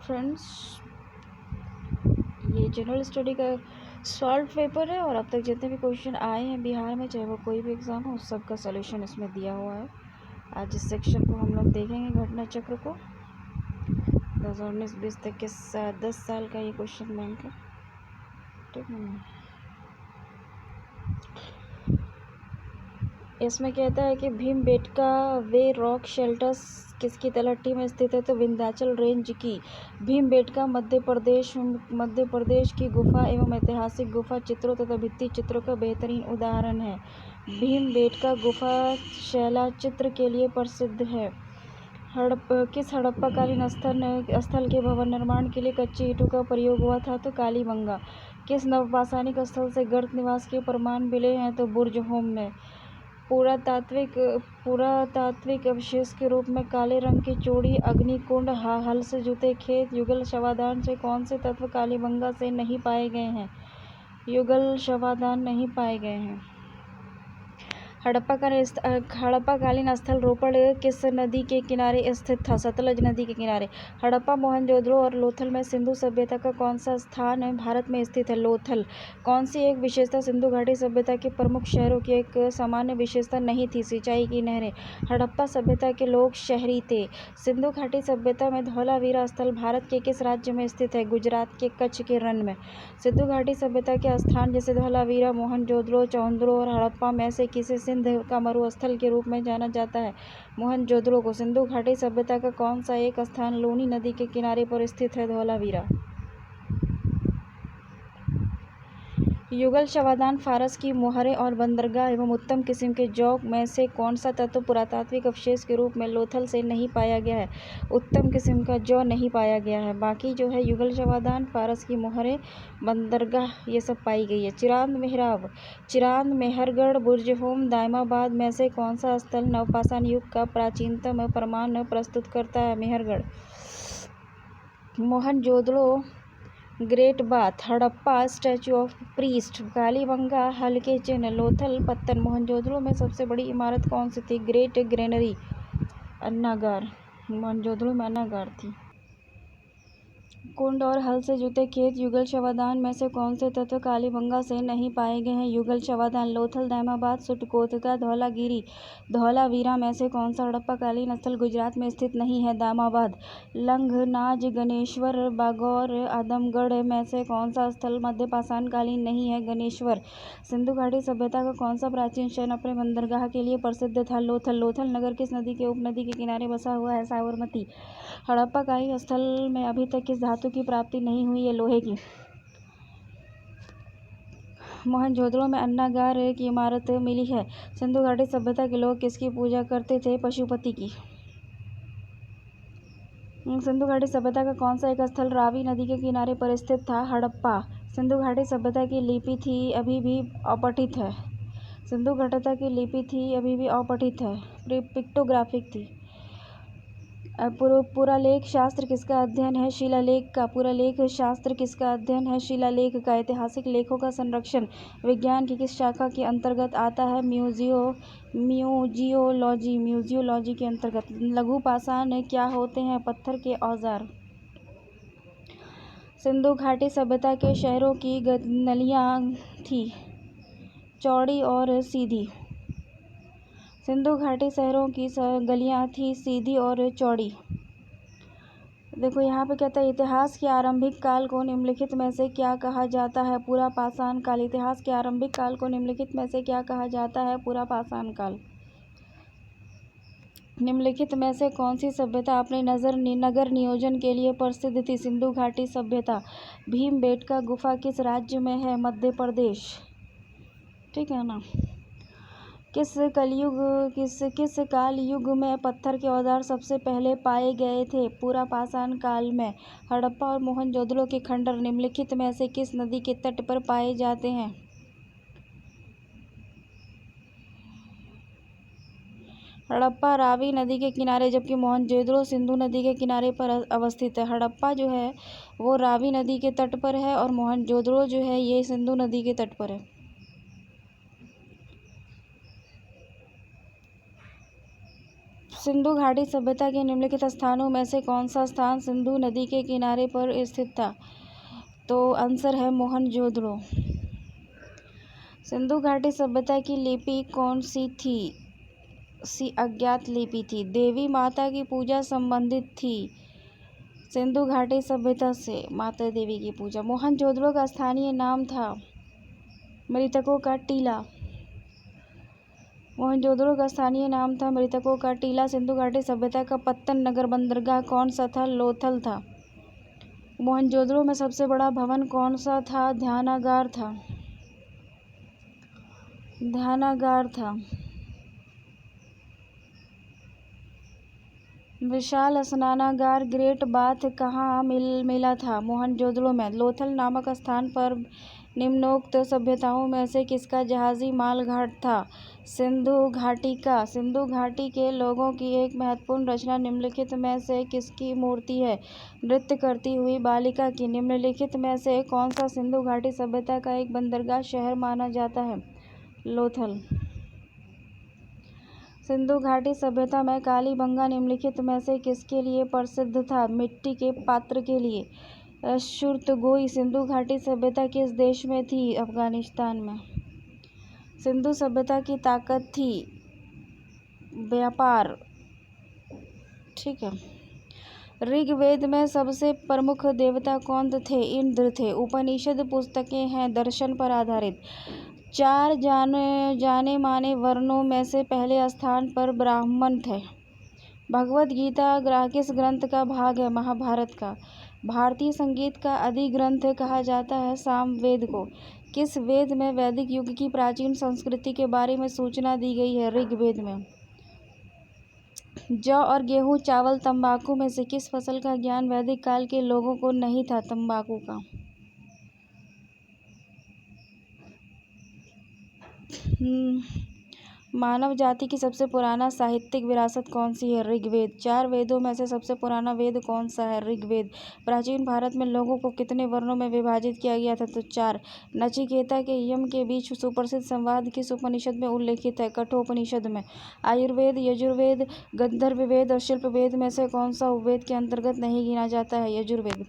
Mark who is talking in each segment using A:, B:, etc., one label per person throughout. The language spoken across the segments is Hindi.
A: फ्रेंड्स, ये जनरल स्टडी का सॉल्व पेपर है और अब तक जितने भी क्वेश्चन आए हैं बिहार में, चाहे वो कोई भी एग्ज़ाम हो, उस सब का सॉल्यूशन इसमें दिया हुआ है। आज इस सेक्शन को हम लोग देखेंगे, घटना चक्र को। 2019-20 तक के 10 साल का ये क्वेश्चन बैंक है, ठीक है। इसमें कहता है कि भीमबेटका वे रॉक शेल्टर्स किसकी तलहटी में स्थित है, तो विंध्याचल रेंज की। भीमबेटका मध्य प्रदेश की गुफा एवं ऐतिहासिक गुफा चित्रों तथा भित्ति चित्रों का बेहतरीन उदाहरण है। भीमबेटका गुफा शैला चित्र के लिए प्रसिद्ध है। किस हड़प्पाकालीन स्थल के भवन निर्माण के लिए कच्ची ईंटों का प्रयोग हुआ था, तो कालीबंगा। किस नवपाषाणिक स्थल से गर्त निवास के प्रमाण मिले हैं, तो बुर्ज होम में। पुरातात्विक अवशेष के रूप में काले रंग की चूड़ी, अग्निकुंड, हल से जुते खेत, युगल शवाधान से कौन से तत्व कालीबंगा से नहीं पाए गए हैं? युगल शवाधान नहीं पाए गए हैं। हड़प्पाकालीन स्थल रोपड़ किस नदी के किनारे स्थित था? सतलज नदी के किनारे। हड़प्पा, मोहनजोदड़ो और लोथल में सिंधु सभ्यता का कौन सा स्थान भारत में स्थित है? लोथल। कौन सी एक विशेषता सिंधु घाटी सभ्यता के प्रमुख शहरों की एक सामान्य विशेषता नहीं थी? सिंचाई की नहरें। हड़प्पा सभ्यता के लोग शहरी थे। सिंधु घाटी सभ्यता में धौलावीरा स्थल भारत के किस राज्य में स्थित है? गुजरात के कच्छ के रण में। सिंधु घाटी सभ्यता के स्थान जैसे धौलावीरा, मोहनजोदड़ो, चौंद्रो और हड़प्पा में से किसे सिंध का मरुस्थल के रूप में जाना जाता है? मोहनजोदड़ो को। सिंधु घाटी सभ्यता का कौन सा एक स्थान लूनी नदी के किनारे पर स्थित है? धौलावीरा। युगल शवाधान, फारस की मोहरें और बंदरगाह एवं उत्तम किस्म के जौ में से कौन सा तत्व पुरातात्विक अवशेष के रूप में लोथल से नहीं पाया गया है? उत्तम किस्म का जौ नहीं पाया गया है। बाकी जो है युगल शवाधान, फारस की मोहरें, बंदरगाह, ये सब पाई गई है। चिरांद मेहराब, चिरांद, मेहरगढ़, बुर्ज होम, दायमाबाद में से कौन सा स्थल नवपाषाण युग का प्राचीनतम प्रमाण प्रस्तुत करता है? Mehrgarh. Mohenjodaro, Great Bath, Harappa, statue of priest, Kalibangan, हल्के चिन्ह, लोथल, पत्तन। मोहनजोदड़ो में सबसे बड़ी इमारत कौन सी थी? Great granary, अन्नागार। मोहनजोदड़ो में अन्नागार थी। कुंड और हल से जुते खेत, युगल शवाधान में से कौन से तत्व कालीबंगा से नहीं पाए गए हैं? युगल शवाधान। लोथल, दायमाबाद, सुटकोतका, धौलागिरी, धौलावीरा में से कौन सा हड़प्पाकालीन स्थल गुजरात में स्थित नहीं है? दायमाबाद। लंघनाज, गणेश्वर, बागौर, आदमगढ़ में से कौन सा स्थल मध्यपाषाण कालीन नहीं है? गणेश्वर। सिंधु घाटी सभ्यता का कौन सा प्राचीन शहर अपने बंदरगाह के लिए प्रसिद्ध था? लोथल। लोथल नगर किस नदी के उपनदी के किनारे बसा हुआ है? साबरमती। हड़प्पाकालीन स्थल में अभी तक किस धातु की प्राप्ति नहीं हुई है? लोहे की। मोहनजोदड़ो में अन्नागार की इमारत मिली है। सिंधु घाटी सभ्यता के लोग किसकी पूजा करते थे? पशुपति की। सिंधु घाटी सभ्यता का कौन सा एक स्थल रावी नदी के किनारे पर स्थित था? हड़प्पा। सिंधु घाटी सभ्यता की लिपि थी अभी भी अपठित है। सिंधु घाटी की लिपि थी अभी भी अपठित है, पिक्टोग्राफिक थी। पुरालेख शास्त्र किसका अध्ययन है? शिलालेख का। पुरालेख शास्त्र किसका अध्ययन है? शिलालेख का। ऐतिहासिक लेखों का संरक्षण विज्ञान की किस शाखा के अंतर्गत आता है? म्यूजियोलॉजी के अंतर्गत। लघु पाषाण क्या होते हैं? पत्थर के औजार। सिंधु घाटी सभ्यता के शहरों की नलियाँ थी चौड़ी और सीधी। सिंधु घाटी शहरों की गलियाँ थी सीधी और चौड़ी। देखो यहाँ पे कहता है इतिहास के आरंभिक काल को निम्नलिखित में से क्या कहा जाता है? पुरापाषाण काल। इतिहास के आरंभिक काल को निम्नलिखित में से क्या कहा जाता है? पुरापाषाण काल। निम्नलिखित में से कौन सी सभ्यता अपने नगर नियोजन के लिए प्रसिद्ध थी? सिंधु घाटी सभ्यता। भीमबेटका गुफा किस राज्य में है? मध्य प्रदेश, ठीक है ना। किस काल युग में पत्थर के औजार सबसे पहले पाए गए थे? पुरापाषाण काल में। हड़प्पा और मोहनजोदड़ो के खंडर निम्नलिखित में से किस नदी के तट पर पाए जाते हैं? हड़प्पा रावी नदी के किनारे, जबकि मोहनजोदड़ो सिंधु नदी के किनारे पर अवस्थित है। हड़प्पा जो है वो रावी नदी के तट पर है और मोहनजोदड़ो जो है ये सिंधु नदी के तट पर है। सिंधु घाटी सभ्यता के निम्नलिखित स्थानों में से कौन सा स्थान सिंधु नदी के किनारे पर स्थित था? तो आंसर है मोहनजोदड़ो। सिंधु घाटी सभ्यता की लिपि कौन सी थी? सी अज्ञात लिपि थी। देवी माता की पूजा संबंधित थी सिंधु घाटी सभ्यता से, माता देवी की पूजा। मोहनजोदड़ो का स्थानीय नाम था मृतकों का टीला। मोहनजोदड़ो का स्थानीय नाम था मृतकों का टीला। सिंधु घाटी सभ्यता का पत्तन नगर बंदरगाह कौन सा था? लोथल था। मोहनजोदड़ो में सबसे बड़ा भवन कौन सा था? ध्यानागार था। ध्यानागार था। विशाल स्नानागार ग्रेट बाथ कहाँ मिला था? मोहनजोदड़ो में। लोथल नामक स्थान पर निम्नोक्त सभ्यताओं में से किसका जहाजी माल घाट था? सिंधु घाटी का। सिंधु घाटी के लोगों की एक महत्वपूर्ण रचना निम्नलिखित में से किसकी मूर्ति है? नृत्य करती हुई बालिका की। निम्नलिखित में से कौन सा सिंधु घाटी सभ्यता का एक बंदरगाह शहर माना जाता है? लोथल। सिंधु घाटी सभ्यता में कालीबंगा निम्नलिखित में से किसके लिए प्रसिद्ध था? मिट्टी के पात्र के लिए। शुरतुगोई। सिंधु घाटी सभ्यता किस देश में थी? अफगानिस्तान में। सिंधु सभ्यता की ताकत थी व्यापार। ठीक है। ऋग्वेद में सबसे प्रमुख देवता कौन थे? इंद्र थे। उपनिषद पुस्तकें हैं दर्शन पर आधारित। 4 जाने माने वर्णों में से पहले स्थान पर ब्राह्मण थे। भगवद गीता किस ग्रंथ का भाग है? महाभारत का। भारतीय संगीत का आदि ग्रंथ कहा जाता है सामवेद को। किस वेद में वैदिक युग की प्राचीन संस्कृति के बारे में सूचना दी गई है? ऋग्वेद में। जौ और गेहूं, चावल, तंबाकू में से किस फसल का ज्ञान वैदिक काल के लोगों को नहीं था? तंबाकू का। मानव जाति की सबसे पुराना साहित्यिक विरासत कौन सी है? ऋग्वेद। 4 वेदों में से सबसे पुराना वेद कौन सा है? ऋग्वेद। प्राचीन भारत में लोगों को कितने वर्णों में विभाजित किया गया था? तो 4। नचिकेता के यम के बीच सुप्रसिद्ध संवाद किस उपनिषद में उल्लेखित है? कठोपनिषद में। आयुर्वेद, यजुर्वेद, गंधर्व वेद और शिल्प वेद में से कौन सा उपवेद के अंतर्गत नहीं गिना जाता है? यजुर्वेद।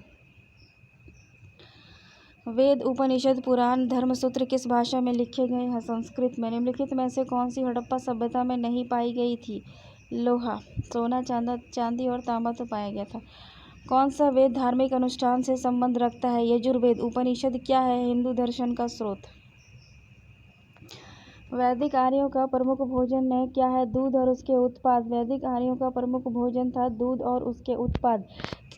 A: वेद, उपनिषद, पुराण, धर्मसूत्र किस भाषा में लिखे गए हैं? संस्कृत में। निम्नलिखित में से कौन सी हड़प्पा सभ्यता में नहीं पाई गई थी? लोहा। सोना, चांदी और तांबा तो पाया गया था। कौन सा वेद धार्मिक अनुष्ठान से संबंध रखता है? यजुर्वेद। उपनिषद क्या है? हिंदू दर्शन का स्रोत। वैदिक आर्यों का प्रमुख भोजन क्या है? दूध और उसके उत्पाद। वैदिक आर्यों का प्रमुख भोजन था दूध और उसके उत्पाद।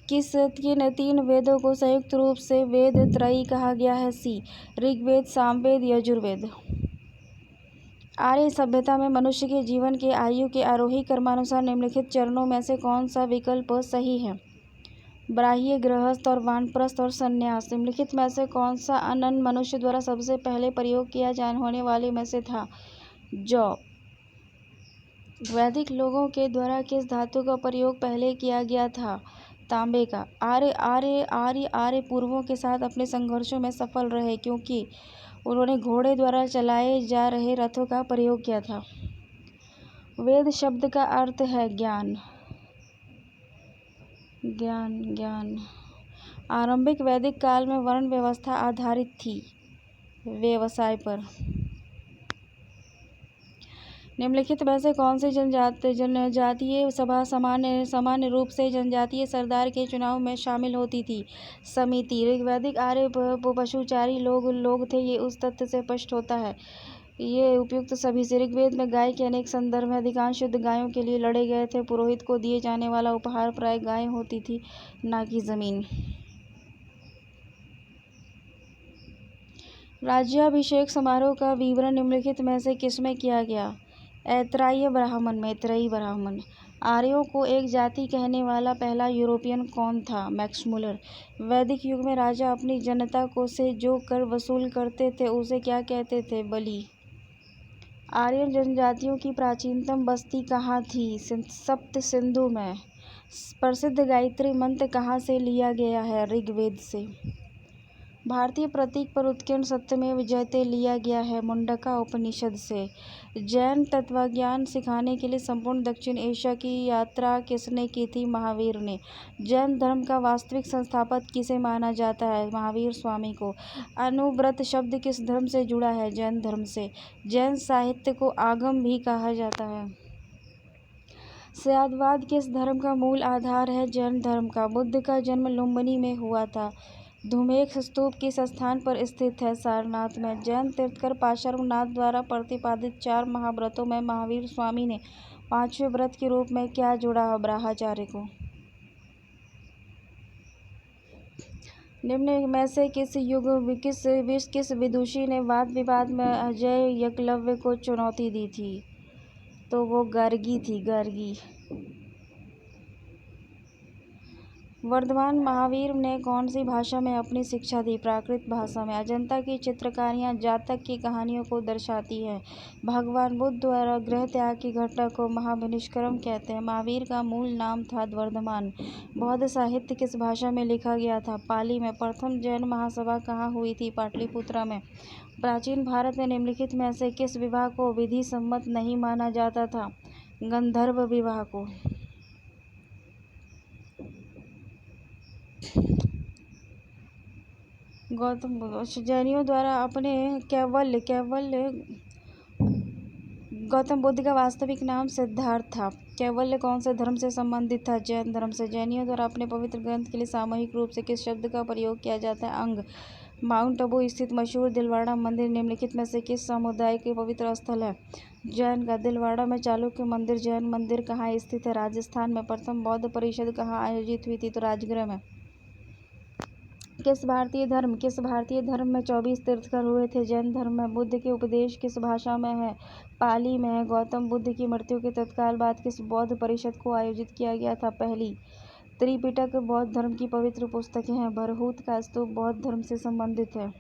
A: किन 3 वेदों को संयुक्त रूप से वेद त्रयी कहा गया है? सी। ऋग्वेद, सामवेद, यजुर्वेद। आर्य सभ्यता में मनुष्य के जीवन के आयु के आरोही क्रमानुसार निम्नलिखित चरणों में से कौन सा विकल्प सही है? ब्राह्य, गृहस्थ और वानप्रस्थ और संन्यास। निम्नलिखित में से कौन सा अन्न मनुष्य द्वारा सबसे पहले प्रयोग किया जाने होने वाले में से था? जौ। वैदिक लोगों के द्वारा किस धातु का प्रयोग पहले किया गया था? तांबे का। आर्य पूर्वों के साथ अपने संघर्षों में सफल रहे क्योंकि उन्होंने घोड़े द्वारा चलाए जा रहे रथों का प्रयोग किया था। वेद शब्द का अर्थ है ज्ञान। ज्ञान। आरंभिक वैदिक काल में वर्ण व्यवस्था आधारित थी व्यवसाय पर। निम्नलिखित में से कौन सी जनजातीय सभा सामान्य रूप से जनजातीय सरदार के चुनाव में शामिल होती थी? समिति। ऋग्वैदिक आर्य पशुचारी लोग थे। ये उस तथ्य से स्पष्ट होता है ये उपयुक्त सभी से। ऋग्वेद में गाय के अनेक संदर्भ हैं। अधिकांश युद्ध गायों के लिए लड़े गए थे। पुरोहित को दिए जाने वाला उपहार प्राय गाय होती थी, न कि जमीन। राज्याभिषेक समारोह का विवरण निम्नलिखित में से किसमें किया गया? ऐतराई ब्राह्मण। आर्यों को एक जाति कहने वाला पहला यूरोपियन कौन था? Max Muller. वैदिक युग में राजा अपनी जनता को से जो कर वसूल करते थे उसे क्या कहते थे? बलि। आर्यन जनजातियों की प्राचीनतम बस्ती कहाँ थी? सप्त सिंधु में। प्रसिद्ध गायत्री मंत्र कहाँ से लिया गया है? ऋग्वेद से। भारतीय प्रतीक पर उत्कीर्ण सत्यमेव जयते लिया गया है मुंडका उपनिषद से। जैन तत्वज्ञान सिखाने के लिए संपूर्ण दक्षिण एशिया की यात्रा किसने की थी? महावीर ने। जैन धर्म का वास्तविक संस्थापक किसे माना जाता है? महावीर स्वामी को। अनुव्रत शब्द किस धर्म से जुड़ा है? जैन धर्म से। जैन साहित्य को आगम भी कहा जाता है। स्यादवाद किस धर्म का मूल आधार है? जैन धर्म का। बुद्ध का जन्म लुम्बिनी में हुआ था। धूमेक्ष स्तूप किस स्थान पर स्थित है? सारनाथ में। जैन तीर्थंकर पार्श्वनाथ द्वारा प्रतिपादित 4 महाव्रतों में महावीर स्वामी ने 5वें व्रत के रूप में क्या जोड़ा? ब्रह्मचर्य को। निम्न में से किस विदुषी ने वाद विवाद में अजय एकलव्य को चुनौती दी थी? तो वो गर्गी थी, गर्गी। वर्धमान महावीर ने कौन सी भाषा में अपनी शिक्षा दी? प्राकृत भाषा में। अजंता की चित्रकारियाँ जातक की कहानियों को दर्शाती हैं। भगवान बुद्ध द्वारा गृह त्याग की घटना को महाविनिष्क्रम कहते हैं। महावीर का मूल नाम था वर्धमान। बौद्ध साहित्य किस भाषा में लिखा गया था? पाली में। प्रथम जैन महासभा कहाँ हुई थी? पाटलिपुत्रा में। प्राचीन भारत में निम्नलिखित में से किस विवाह को विधि सम्मत नहीं माना जाता था? गंधर्व विवाह को। गौतम बुद्ध। जैनियों द्वारा अपने गौतम बुद्ध का वास्तविक नाम सिद्धार्थ था। कैवल्य कौन से धर्म से संबंधित था? जैन धर्म से। जैनियों द्वारा अपने पवित्र ग्रंथ के लिए सामूहिक रूप से किस शब्द का प्रयोग किया जाता है? अंग। माउंट आबू स्थित मशहूर दिलवाड़ा मंदिर निम्नलिखित में से किस समुदाय के पवित्र स्थल है? जैन का। दिलवाड़ा में चालुक्य मंदिर जैन मंदिर कहाँ स्थित है? राजस्थान में। प्रथम बौद्ध परिषद कहाँ आयोजित हुई थी? तो राजगृह में। किस भारतीय धर्म में 24 तीर्थंकर हुए थे? जैन धर्म में। बुद्ध के उपदेश किस भाषा में है? पाली में है। गौतम बुद्ध की मृत्यु के तत्काल बाद किस बौद्ध परिषद को आयोजित किया गया था? पहली। त्रिपिटक बौद्ध धर्म की पवित्र पुस्तकें हैं। बरहूत का स्तूप बौद्ध धर्म से संबंधित है।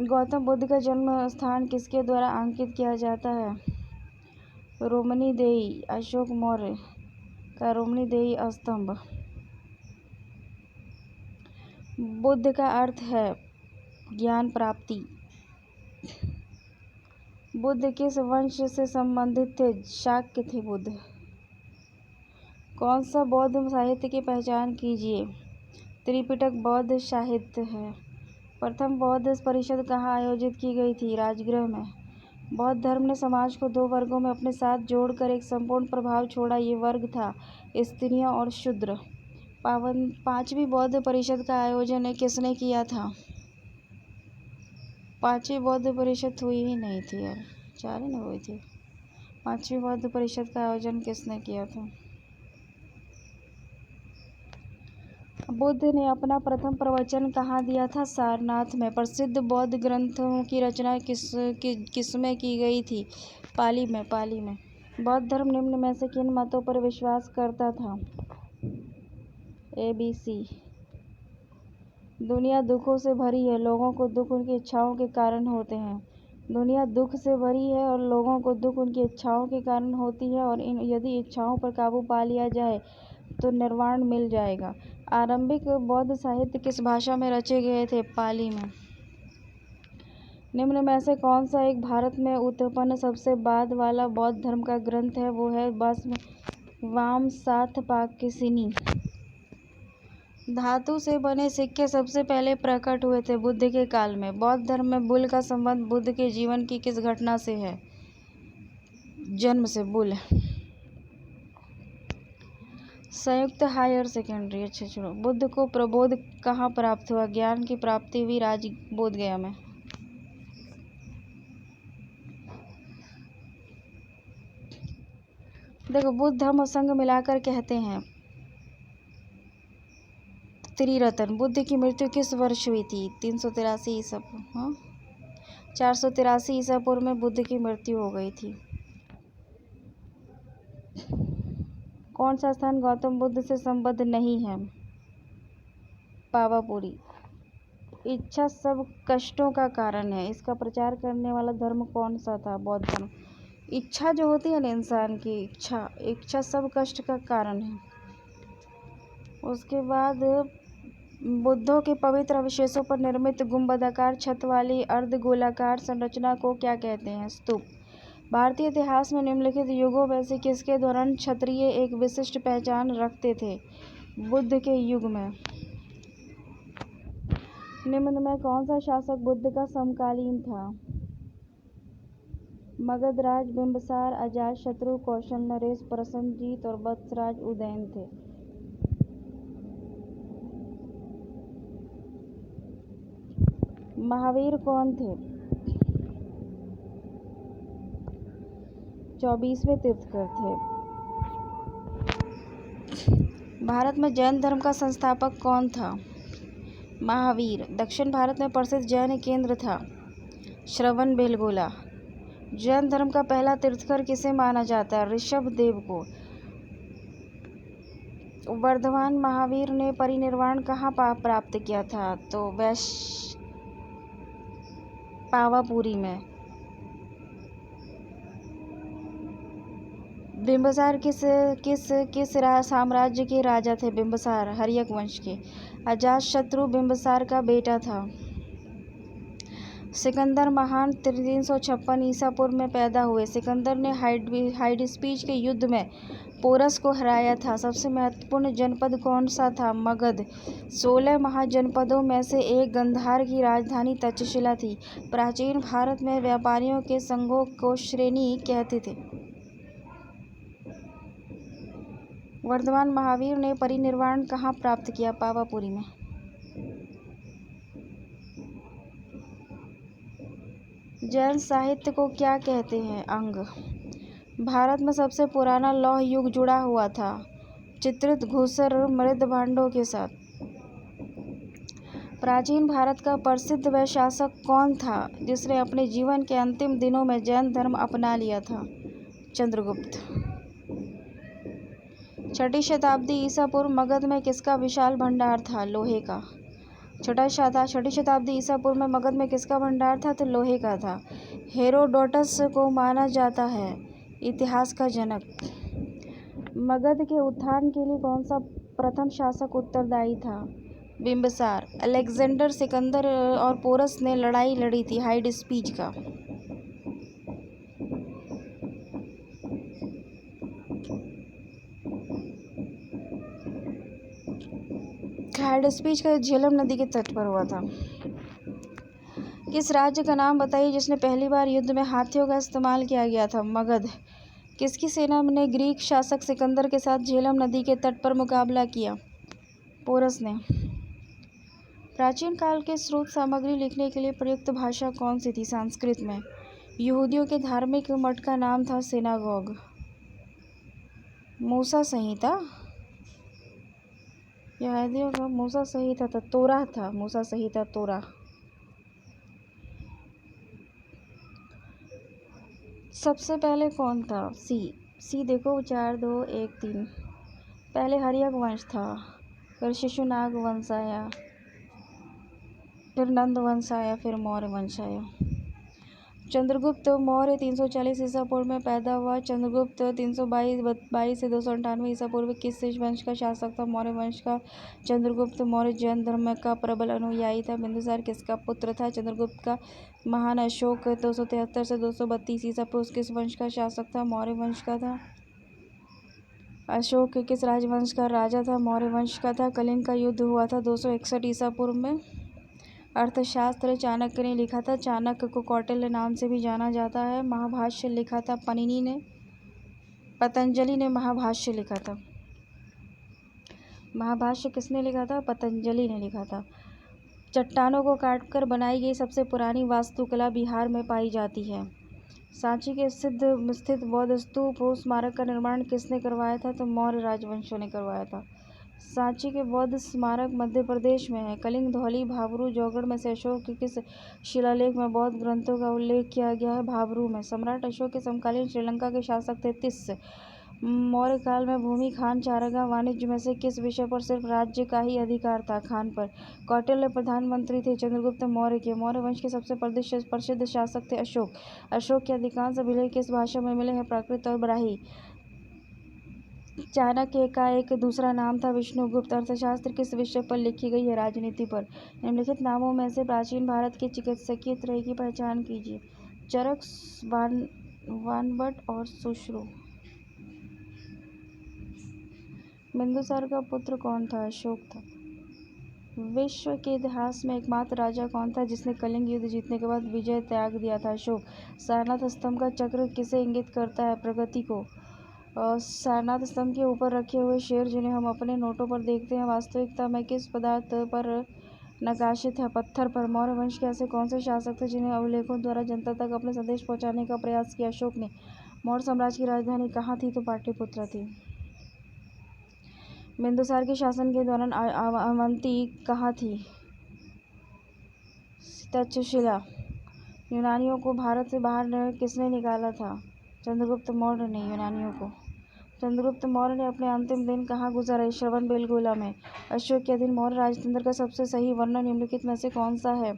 A: गौतम बुद्ध का जन्म स्थान किसके द्वारा अंकित किया जाता है? रोमनी देई। अशोक मौर्य का रोमनी देई स्तंभ। बुद्ध का अर्थ है ज्ञान प्राप्ति। बुद्ध किस वंश से संबंधित थे? शाक्य थे बुद्ध। कौन सा बौद्ध साहित्य की पहचान कीजिए? त्रिपिटक बौद्ध साहित्य है। प्रथम बौद्ध परिषद कहाँ आयोजित की गई थी? राजगृह में। बौद्ध धर्म ने समाज को 2 वर्गों में अपने साथ जोड़कर एक संपूर्ण प्रभाव छोड़ा। ये वर्ग था स्त्रियां और शूद्र। 5वीं बौद्ध परिषद का आयोजन किसने किया था? 5वीं बौद्ध परिषद हुई ही नहीं थी यार, 4 ही ना हुई थी। 5वीं बौद्ध परिषद का आयोजन किसने किया था? बुद्ध ने अपना प्रथम प्रवचन कहाँ दिया था? सारनाथ में। प्रसिद्ध बौद्ध ग्रंथों की रचना किसमें की गई थी? पाली में। बौद्ध धर्म निम्न में से किन मतों पर विश्वास करता था? ABC। दुनिया दुखों से भरी है, लोगों को दुख उनकी इच्छाओं के कारण होते हैं। दुनिया दुख से भरी है और लोगों को दुख उनकी इच्छाओं के कारण होती है, और यदि इच्छाओं पर काबू पा लिया जाए तो निर्वाण मिल जाएगा। आरंभिक बौद्ध साहित्य किस भाषा में रचे गए थे? पाली में। निम्न में से कौन सा एक भारत में उत्पन्न सबसे बाद वाला बौद्ध धर्म का ग्रंथ है? वो है वामसाथपाकसिनी। धातु से बने सिक्के सबसे पहले प्रकट हुए थे बुद्ध के काल में। बौद्ध धर्म में बुल का संबंध बुद्ध के जीवन की किस घटना से है? जन्म से। बुल। संयुक्त हायर सेकेंडरी। अच्छा छोड़ो। बुद्ध को प्रबोध कहाँ प्राप्त हुआ? ज्ञान की प्राप्ति हुई बोध गया में। देखो, बुद्ध धर्म और संघ मिलाकर कहते हैं त्रिरत्न। बुद्ध की मृत्यु किस वर्ष हुई थी? 383 ईसा पूर्व। हाँ, 483 ईसा पूर्व में बुद्ध की मृत्यु हो गई थी। कौन सा स्थान गौतम बुद्ध से संबद्ध नहीं है? पावापुरी। इच्छा सब कष्टों का कारण है, इसका प्रचार करने वाला धर्म कौन सा था? बौद्ध धर्म। इच्छा जो होती है ना इंसान की, इच्छा सब कष्ट का कारण है। उसके बाद बुद्धों के पवित्र अवशेषों पर निर्मित गुंबदाकार छत वाली अर्धगोलाकार संरचना को क्या कहते हैं? स्तूप। भारतीय इतिहास में निम्नलिखित युगों में से किसके दौरान क्षत्रिय एक विशिष्ट पहचान रखते थे? बुद्ध के युग में। निम्न में कौन सा शासक बुद्ध का समकालीन था? मगधराज बिंबिसार, अजातशत्रु, कौशल नरेश, प्रसेनजीत और वत्सराज उदयन थे। महावीर कौन थे? 24वें तीर्थंकर थे। भारत में जैन धर्म का संस्थापक कौन था? महावीर। दक्षिण भारत में प्रसिद्ध जैन केंद्र था? श्रवणबेलगोला। जैन धर्म का पहला तीर्थंकर किसे माना जाता है? ऋषभदेव को। वर्धमान महावीर ने परिनिर्वाण कहाँ प्राप्त किया था? तो पावापुरी में। बिंबिसार किस साम्राज्य के राजा थे? बिंबिसार हर्यक वंश के। अजातशत्रु बिंबिसार का बेटा था। सिकंदर महान 356 ईसा पूर्व में पैदा हुए। सिकंदर ने हाइडेस्पीच के युद्ध में पोरस को हराया था। सबसे महत्वपूर्ण जनपद कौन सा था? मगध। 16 महाजनपदों में से एक गांधार की राजधानी तक्षशिला थी। प्राचीन भारत में व्यापारियों के संघों को श्रेणी कहते थे। वर्धमान महावीर ने परिनिर्वाण कहाँ प्राप्त किया? पावापुरी में। जैन साहित्य को क्या कहते हैं? अंग। भारत में सबसे पुराना लौह युग जुड़ा हुआ था चित्रित घुसर मृद भांडों के साथ। प्राचीन भारत का प्रसिद्ध वह शासक कौन था जिसने अपने जीवन के अंतिम दिनों में जैन धर्म अपना लिया था? चंद्रगुप्त। 6ठी शताब्दी ईसा पूर्व मगध में किसका विशाल भंडार था? लोहे का। 6ठी शताब्दी ईसा पूर्व में मगध में किसका भंडार था? तो लोहे का था। हेरोडोटस को माना जाता है इतिहास का जनक। मगध के उत्थान के लिए कौन सा प्रथम शासक उत्तरदायी था? बिंबिसार। अलेक्जेंडर, सिकंदर और पोरस ने लड़ाई लड़ी थी हाइडेस्पीच का। हाइडेस्पीच का झेलम नदी के तट पर हुआ था। किस राज्य का नाम बताइए जिसने पहली बार युद्ध में हाथियों का इस्तेमाल किया गया था? मगध। किसकी सेना ने ग्रीक शासक सिकंदर के साथ झेलम नदी के तट पर मुकाबला किया? पोरस ने। प्राचीन काल के स्रोत सामग्री लिखने के लिए प्रयुक्त भाषा कौन सी थी? संस्कृत में। यहूदियों के धार्मिक मठ का नाम था सिनागोग। मूसा संहिता। यहूदियों का मूसा संहिता था तोराह था। मूसा संहिता तोराह। सबसे पहले कौन था? सी देखो 4 2 1 3। पहले हर्यक वंश था, फिर शिशुनाग वंश आया, फिर नंद वंश आया, फिर मौर्य वंश आया। चंद्रगुप्त मौर्य 340 ईसा पूर्व में पैदा हुआ। चंद्रगुप्त 322 से 298 ईसा पूर्व किस वंश का शासक था? मौर्य वंश का। चंद्रगुप्त मौर्य जैन धर्म का प्रबल अनुयायी था। बिंदुसार किसका पुत्र था? चंद्रगुप्त का। महान अशोक 273 से 232 ईसा पूर्व किस वंश का शासक था? मौर्य वंश का था। अशोक किस राजवंश का राजा था? मौर्य वंश का था। कलिंग का युद्ध हुआ था 261 ईसा पूर्व में। अर्थशास्त्र चाणक्य ने लिखा था। चाणक्य को कौटिल्य नाम से भी जाना जाता है। महाभाष्य लिखा था पनिनी ने। पतंजलि ने महाभाष्य लिखा था। महाभाष्य किसने लिखा था? पतंजलि ने लिखा था। चट्टानों को काटकर बनाई गई सबसे पुरानी वास्तुकला बिहार में पाई जाती है। सांची के स्थित बौद्ध स्तूप स्मारक का निर्माण किसने करवाया था? तो मौर्य राजवंशियों ने करवाया था। सांची के बौद्ध स्मारक मध्य प्रदेश में है। कलिंग, धौली, भाबरू, जौगड़ में से अशोक के किस शिलालेख में बौद्ध ग्रंथों का उल्लेख किया गया है? भाबरू में। सम्राट अशोक के समकालीन श्रीलंका के शासक थे? तिस्स। मौर्य काल में भूमि, खान, चारागाह, वाणिज्य में से किस विषय पर सिर्फ राज्य का ही अधिकार था? खान पर। कौटिल्य प्रधानमंत्री थे चंद्रगुप्त मौर्य के। मौर्य वंश के सबसे प्रसिद्ध शासक थे अशोक। अशोक के अधिकांश अभिलेख किस भाषा में मिले हैं? प्राकृत और ब्राह्मी। चाणक्य का एक दूसरा नाम था विष्णुगुप्त। अर्थशास्त्र किस विषय पर लिखी गई है? राजनीति पर। निम्नलिखित नामों में से प्राचीन भारत के चिकित्सकीय त्रय की पहचान कीजिए। चरक, वानभट्ट और सुश्रुत। बिंदुसार का पुत्र कौन था? अशोक था। विश्व के इतिहास में एकमात्र राजा कौन था जिसने कलिंग युद्ध जीतने के बाद विजय त्याग दिया था? अशोक। सारनाथ स्तंभ का चक्र किसे इंगित करता है? प्रगति को। सारनाथ स्तंभ के ऊपर रखे हुए शेर जिन्हें हम अपने नोटों पर देखते हैं, वास्तविकता में किस पदार्थ पर नकाशित है? पत्थर पर। मौर्य वंश के ऐसे कौन से शासक थे जिन्हें अभिलेखों द्वारा जनता तक अपने संदेश पहुंचाने का प्रयास किया? अशोक ने। मौर्य साम्राज्य की राजधानी कहाँ थी? तो पाटलिपुत्र थी। बिंदुसार के शासन के दौरान अवंती कहाँ थी? तक्षशिला। यूनानियों को भारत से बाहर किसने निकाला था? चंद्रगुप्त मौर्य ने यूनानियों को। चंद्रगुप्त मौर्य ने अपने अंतिम दिन कहाँ गुजारे? श्रवणबेलगोला में। अशोक के अधीन मौर्य राजतंत्र का सबसे सही वर्णन निम्नलिखित में से कौन सा है?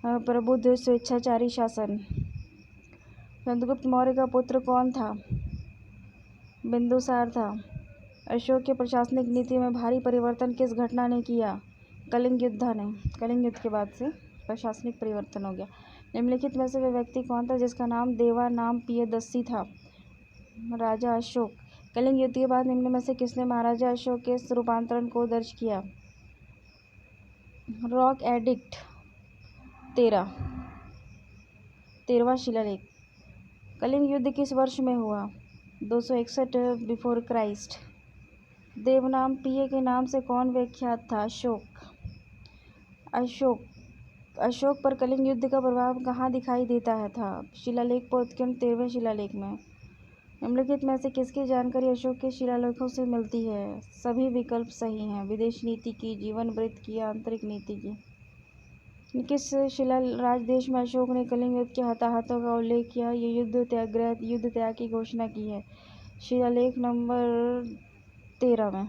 A: प्रबुद्ध स्वेच्छाचारी शासन। चंद्रगुप्त मौर्य का पुत्र कौन था? बिंदुसार था। अशोक के प्रशासनिक नीति में भारी परिवर्तन किस घटना ने किया? कलिंग युद्ध ने। कलिंग युद्ध के बाद से प्रशासनिक परिवर्तन हो गया। निम्नलिखित में से वह व्यक्ति कौन था जिसका नाम देवानाम पियदस्सी था? राजा अशोक। कलिंग युद्ध के बाद निम्न में से किसने महाराजा अशोक के रूपांतरण को दर्ज किया? रॉक एडिक्ट 13वां शिलालेख। कलिंग युद्ध किस वर्ष में हुआ? 261 बिफोर क्राइस्ट। देवनाम पिय के नाम से कौन विख्यात था? अशोक पर कलिंग युद्ध का प्रभाव कहाँ दिखाई देता था? शिलालेख पर उत्कीर्ण 13वें शिलालेख में। निम्नलिखित में से किसकी जानकारी अशोक के शिलालेखों से मिलती है? सभी विकल्प सही हैं। विदेश नीति की, जीवन वृत्त की या आंतरिक नीति की? किस शिला राजदेश में अशोक ने कलिंग युद्ध के हताहतों का उल्लेख किया? ये युद्ध त्याग की घोषणा की है? शिलालेख नंबर 13 में।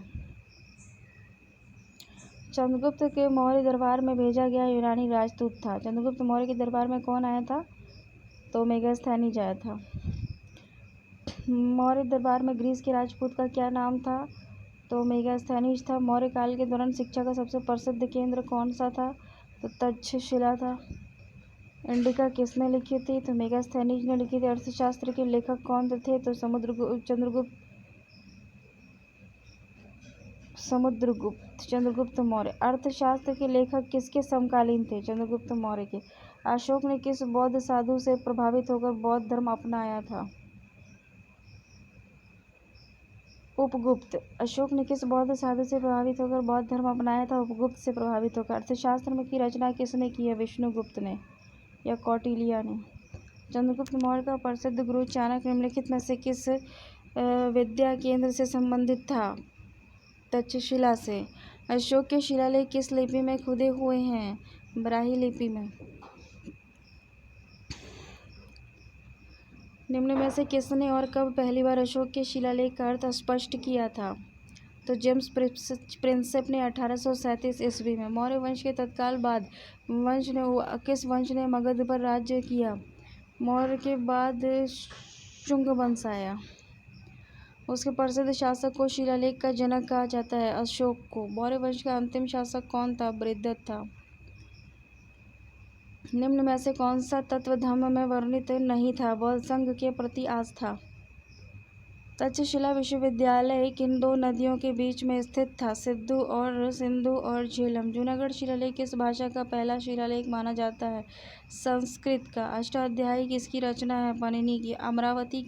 A: चंद्रगुप्त के मौर्य दरबार में भेजा गया यूनानी राजदूत था। चंद्रगुप्त मौर्य के दरबार में कौन आया था? तो मेगास्थनीज आया था। मौर्य दरबार में ग्रीस के राजपूत का क्या नाम था? तो मेगास्थनीज था। मौर्य काल के दौरान शिक्षा का सबसे प्रसिद्ध केंद्र कौन सा था? तो तक्षशिला था। इंडिका किसने लिखी थी? तो मेगास्थनीज ने लिखी थी। अर्थशास्त्र के लेखक कौन थे? तो चंद्रगुप्त मौर्य। अर्थशास्त्र के लेखक किसके समकालीन थे? चंद्रगुप्त मौर्य के। अशोक ने किस बौद्ध साधु से प्रभावित होकर बौद्ध धर्म अपनाया था? उपगुप्त। अशोक ने किस बौद्ध साधु से प्रभावित होकर बौद्ध धर्म अपनाया था? उपगुप्त से प्रभावित होकर। अर्थशास्त्र में की रचना किसने की है? विष्णुगुप्त ने या कौटिल्य ने। चंद्रगुप्त मौर्य का प्रसिद्ध गुरु चाणक्य निम्नलिखित में से किस विद्या केंद्र से संबंधित था? तक्षशिला से। अशोक के शिलालेख किस लिपि में खुदे हुए हैं? ब्राह्मी लिपि में। निम्न में से किसने और कब पहली बार अशोक के शिलालेख का अर्थ स्पष्ट किया था? तो जेम्स प्रिंसेप ने 1837 ईस्वी में। मौर्य वंश के तत्काल बाद किस वंश ने मगध पर राज्य किया? मौर्य के बाद शुंग वंश आया। उसके प्रसिद्ध शासक को शिलालेख का जनक कहा जाता है? अशोक को। मौर्य वंश का अंतिम शासक कौन था? बृहद्रथ था। निम्न में से कौन सा तत्व धम्म में वर्णित नहीं था? बौद्ध संघ के प्रति आस्था। तक्षशिला विश्वविद्यालय किन दो नदियों के बीच में स्थित था? सिंधु और झेलम। जूनागढ़ शिलालेख किस भाषा का पहला शिलालेख माना जाता है? संस्कृत का। अष्टाध्यायी किसकी रचना है? पाणिनि की। अमरावती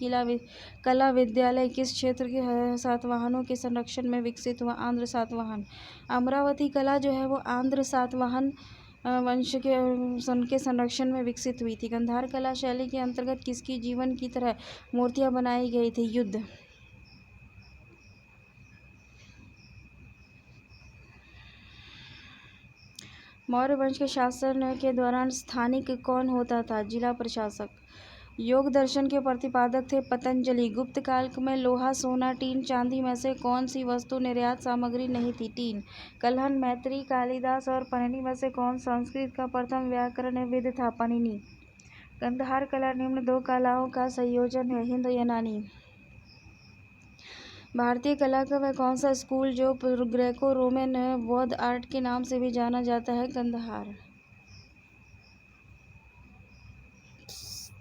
A: कला विद्यालय किस क्षेत्र के सातवाहनों के संरक्षण में विकसित हुआ? आंध्र सातवाहन। अमरावती कला जो है वो आंध्र सातवाहन वंश के संरक्षण में विकसित हुई थी। गंधार कला शैली के अंतर्गत किसकी जीवन की तरह मूर्तियां बनाई गई थी? युद्ध। मौर्य वंश के शासन के दौरान स्थानिक कौन होता था? जिला प्रशासक। योग दर्शन के प्रतिपादक थे पतंजलि। गुप्त काल में लोहा, सोना, टीन, चांदी में से कौन सी वस्तु निर्यात सामग्री नहीं थी? टीन। कल्हण, मैत्री, कालिदास और पाणिनि में से कौन संस्कृत का प्रथम व्याकरणविद था? पाणिनि। गंधार कला निम्न दो कलाओं का संयोजन है? हिंद यूनानी। भारतीय कला का वह कौन सा स्कूल जो ग्रेको रोमन बौद्ध आर्ट के नाम से भी जाना जाता है? कंधार।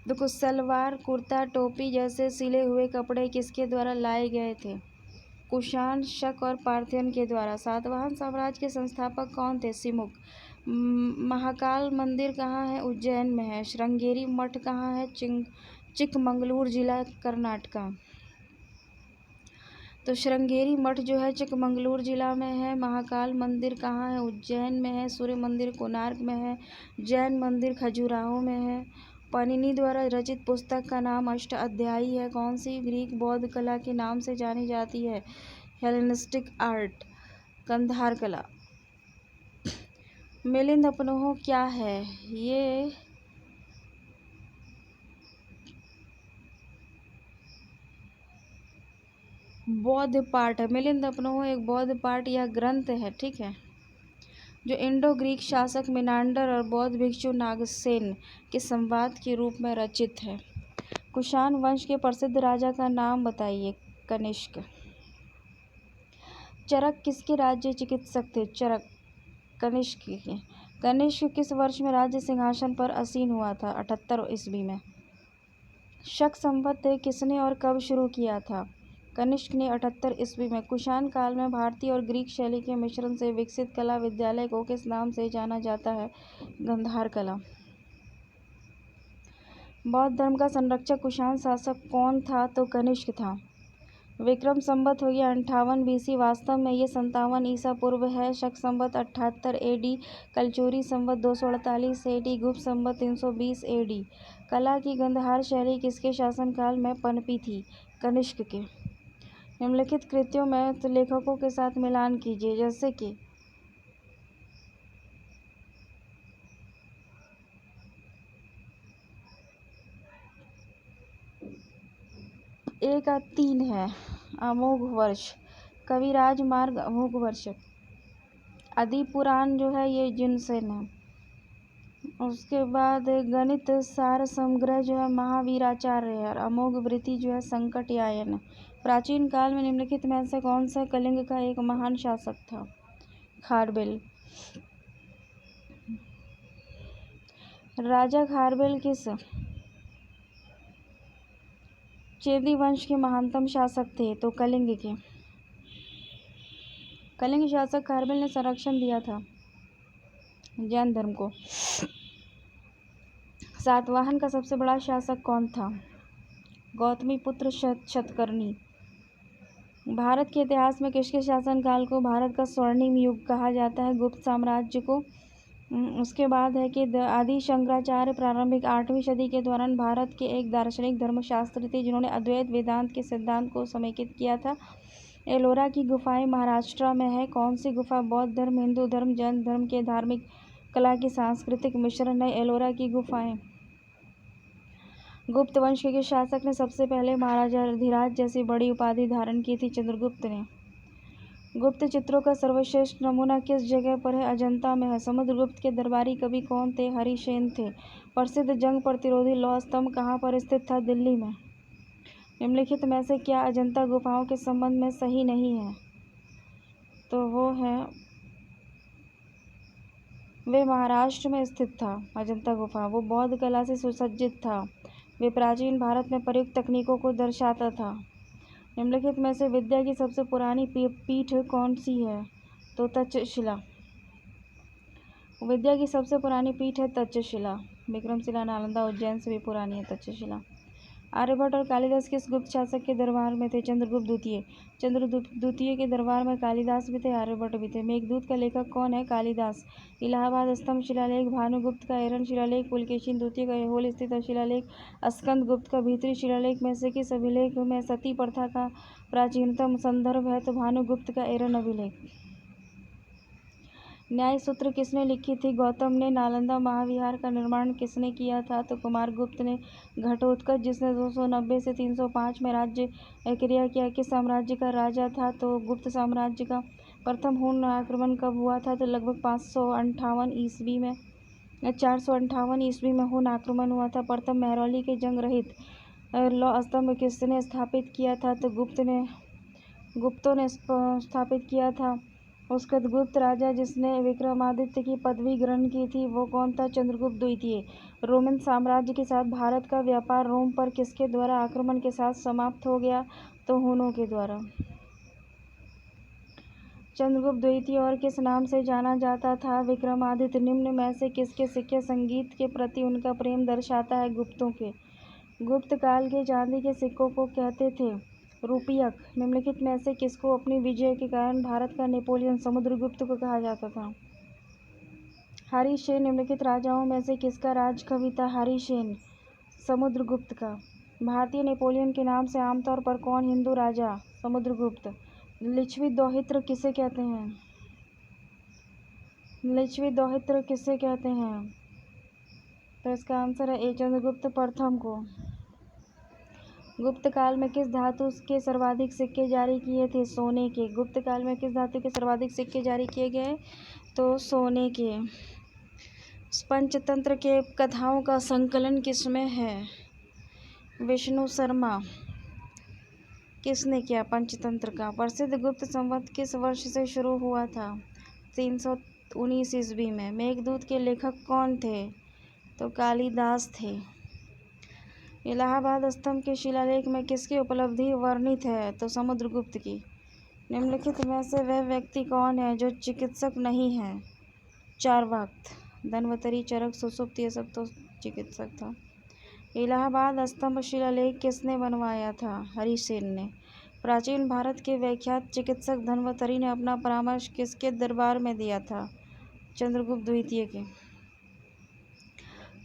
A: देखो, सलवार कुर्ता टोपी जैसे सिले हुए कपड़े किसके द्वारा लाए गए थे? कुषाण, शक और पार्थियन के द्वारा। सातवाहन साम्राज्य के संस्थापक कौन थे? सिमुक। महाकाल मंदिर कहाँ है? उज्जैन में है। श्रृंगेरी मठ कहाँ है? चिकमंगलूर जिला, कर्नाटका। तो श्रृंगेरी मठ जो है चिकमंगलूर जिला में है। महाकाल मंदिर कहाँ है? उज्जैन में है। सूर्य मंदिर कोणार्क में है। जैन मंदिर खजुराहो में है। पाणिनि द्वारा रचित पुस्तक का नाम अष्टाध्यायी है। कौन सी ग्रीक बौद्ध कला के नाम से जानी जाती है? Hellenistic art. कंधार कला। मिलिंद अपनोह क्या है? ये बौद्ध पाठ है। मिलिंद अपनोह एक बौद्ध पाठ या ग्रंथ है, ठीक है, जो इंडो ग्रीक शासक मिनांडर और बौद्ध भिक्षु नागसेन के संवाद के रूप में रचित है। कुषाण वंश के प्रसिद्ध राजा का नाम बताइए? कनिष्क। चरक किसके राज्य चिकित्सक थे? चरक कनिष्क के। कनिष्क किस वर्ष में राज्य सिंहासन पर आसीन हुआ था? 78 ईस्वी में। शक संवत किसने और कब शुरू किया था? कनिष्क ने 78 ईस्वी में। कुषाण काल में भारतीय और ग्रीक शैली के मिश्रण से विकसित कला विद्यालय को किस नाम से जाना जाता है? गंधार कला। बौद्ध धर्म का संरक्षक कुषाण शासक कौन था? तो कनिष्क था। विक्रम संवत हो गया 58 BC, वास्तव में ये 57 ईसा पूर्व है। शक संवत 78 AD, कलचुरी संवत 248 AD, गुप्त संवत 320 AD। कला की गंधहार शैली किसके शासनकाल में पनपी थी? कनिष्क के। निम्नलिखित कृतियों में लेखकों के साथ मिलान कीजिए, जैसे कि एक 3 है अमोघ वर्ष, कविराज मार्ग अमोघ वर्ष, आदि पुराण जो है ये जिनसेन है। उसके बाद गणित सार समग्र जो है महावीराचार्य है। और अमोघ वृत्ति जो है संकटयायन। प्राचीन काल में निम्नलिखित में से कौन सा कलिंग का एक महान शासक था? खारवेल। राजा खारवेल किस चेदी वंश के महानतम शासक थे? तो कलिंग के। कलिंग शासक खारवेल ने संरक्षण दिया था जैन धर्म को। सातवाहन का सबसे बड़ा शासक कौन था? गौतमी पुत्र शतकर्णी। भारत के इतिहास में किसके शासनकाल को भारत का स्वर्णिम युग कहा जाता है? गुप्त साम्राज्य को। उसके बाद है कि आदि शंकराचार्य प्रारंभिक 8वीं सदी के दौरान भारत के एक दार्शनिक धर्मशास्त्री थे जिन्होंने अद्वैत वेदांत के सिद्धांत को समेकित किया था। एलोरा की गुफाएं महाराष्ट्र में है। कौन सी गुफा बौद्ध धर्म, हिंदू धर्म, जैन धर्म के धार्मिक कला की सांस्कृतिक मिश्रण है? एलोरा की गुफाएं। गुप्त वंश के शासक ने सबसे पहले महाराजा अधिराज जैसी बड़ी उपाधि धारण की थी? चंद्रगुप्त ने। गुप्त चित्रों का सर्वश्रेष्ठ नमूना किस जगह पर है? अजंता में है। समुद्रगुप्त के दरबारी कवि कौन थे? हरिसेन थे। प्रसिद्ध जंग प्रतिरोधी लौह स्तंभ कहाँ पर स्थित था? दिल्ली में। निम्नलिखित में से क्या अजंता गुफाओं के संबंध में सही नहीं है? तो वो है, वे महाराष्ट्र में स्थित था अजंता गुफा। वो बौद्ध कला से सुसज्जित था। वे प्राचीन भारत में प्रयुक्त तकनीकों को दर्शाता था। निम्नलिखित में से विद्या की सबसे पुरानी पीठ कौन सी है? तो तक्षशिला। विद्या की सबसे पुरानी पीठ है तक्षशिला। विक्रमशिला, नालंदा, उज्जैन से भी पुरानी है तक्षशिला। आर्यभट्ट और कालिदास किस गुप्त शासक के दरबार में थे? चंद्रगुप्त द्वितीय। चंद्रगुप्त द्वितीय के दरबार में कालिदास भी थे, आर्यभट्ट भी थे। मेघदूत का लेखक कौन है? कालिदास। इलाहाबाद स्तंभ शिलालेख, भानुगुप्त का एरन शिलालेख, पुलकेशिन द्वितीय का ऐहोल स्थित शिलालेख, स्कंद गुप्त का भीतरी शिलालेख में से किस अभिलेख में सती प्रथा का प्राचीनतम संदर्भ है? तो भानुगुप्त का एरन अभिलेख। न्याय सूत्र किसने लिखी थी? गौतम ने। नालंदा महाविहार का निर्माण किसने किया था? तो कुमारगुप्त ने। घटोत्कच जिसने 290 से 305 में राज्य क्रिया किया, किस साम्राज्य का राजा था? तो गुप्त साम्राज्य का। प्रथम हुन आक्रमण कब हुआ था? तो लगभग 558 ईस्वी में, 458 ईस्वी में हुन आक्रमण हुआ था। प्रथम मेहरौली के जंग रहित लौह स्तंभ किसने स्थापित किया था? तो गुप्त ने। गुप्तों ने स्थापित किया था। उसके गुप्त राजा जिसने विक्रमादित्य की पदवी ग्रहण की थी वो कौन था? चंद्रगुप्त द्वितीय। रोमन साम्राज्य के साथ भारत का व्यापार रोम पर किसके द्वारा आक्रमण के साथ समाप्त हो गया? तो हुनों के द्वारा। चंद्रगुप्त द्वितीय और किस नाम से जाना जाता था? विक्रमादित्य। निम्न में से किसके सिक्के संगीत के प्रति उनका प्रेम दर्शाता है? गुप्तों के। गुप्त काल के चांदी के सिक्कों को कहते थे रूपयक। निम्नलिखित में से किसको अपनी विजय के कारण भारत का नेपोलियन? समुद्रगुप्त को कहा जाता था। हरिसेन निम्नलिखित राजाओं में से किसका राजकवि था? हरिसेन। समुद्रगुप्त का। भारतीय नेपोलियन के नाम से आमतौर पर कौन हिंदू राजा? समुद्रगुप्त। लिच्छवी दौहित्र किसे कहते हैं? लिच्छवी दौहित्र किसे कहते हैं? तो इसका आंसर है ए, चंद्रगुप्त प्रथम को। गुप्त काल में किस धातु के सर्वाधिक सिक्के जारी किए थे? सोने के। गुप्त काल में किस धातु के सर्वाधिक सिक्के जारी किए गए? तो सोने के। पंचतंत्र के कथाओं का संकलन किसमें है? विष्णु शर्मा। किसने किया पंचतंत्र का? प्रसिद्ध गुप्त संवत किस वर्ष से शुरू हुआ था? 319 ईस्वी में। मेघदूत के लेखक कौन थे? तो कालिदास थे। इलाहाबाद स्तंभ के शिलालेख में किसकी उपलब्धि वर्णित है? तो समुद्रगुप्त की। निम्नलिखित में से वह व्यक्ति कौन है जो चिकित्सक नहीं है? चारवाक। धन्वंतरि, चरक, सुषुप्त ये सब तो चिकित्सक था। इलाहाबाद स्तंभ शिलालेख किसने बनवाया था? हरिसेन ने। प्राचीन भारत के विख्यात चिकित्सक धन्वंतरि ने अपना परामर्श किसके दरबार में दिया था? चंद्रगुप्त द्वितीय के।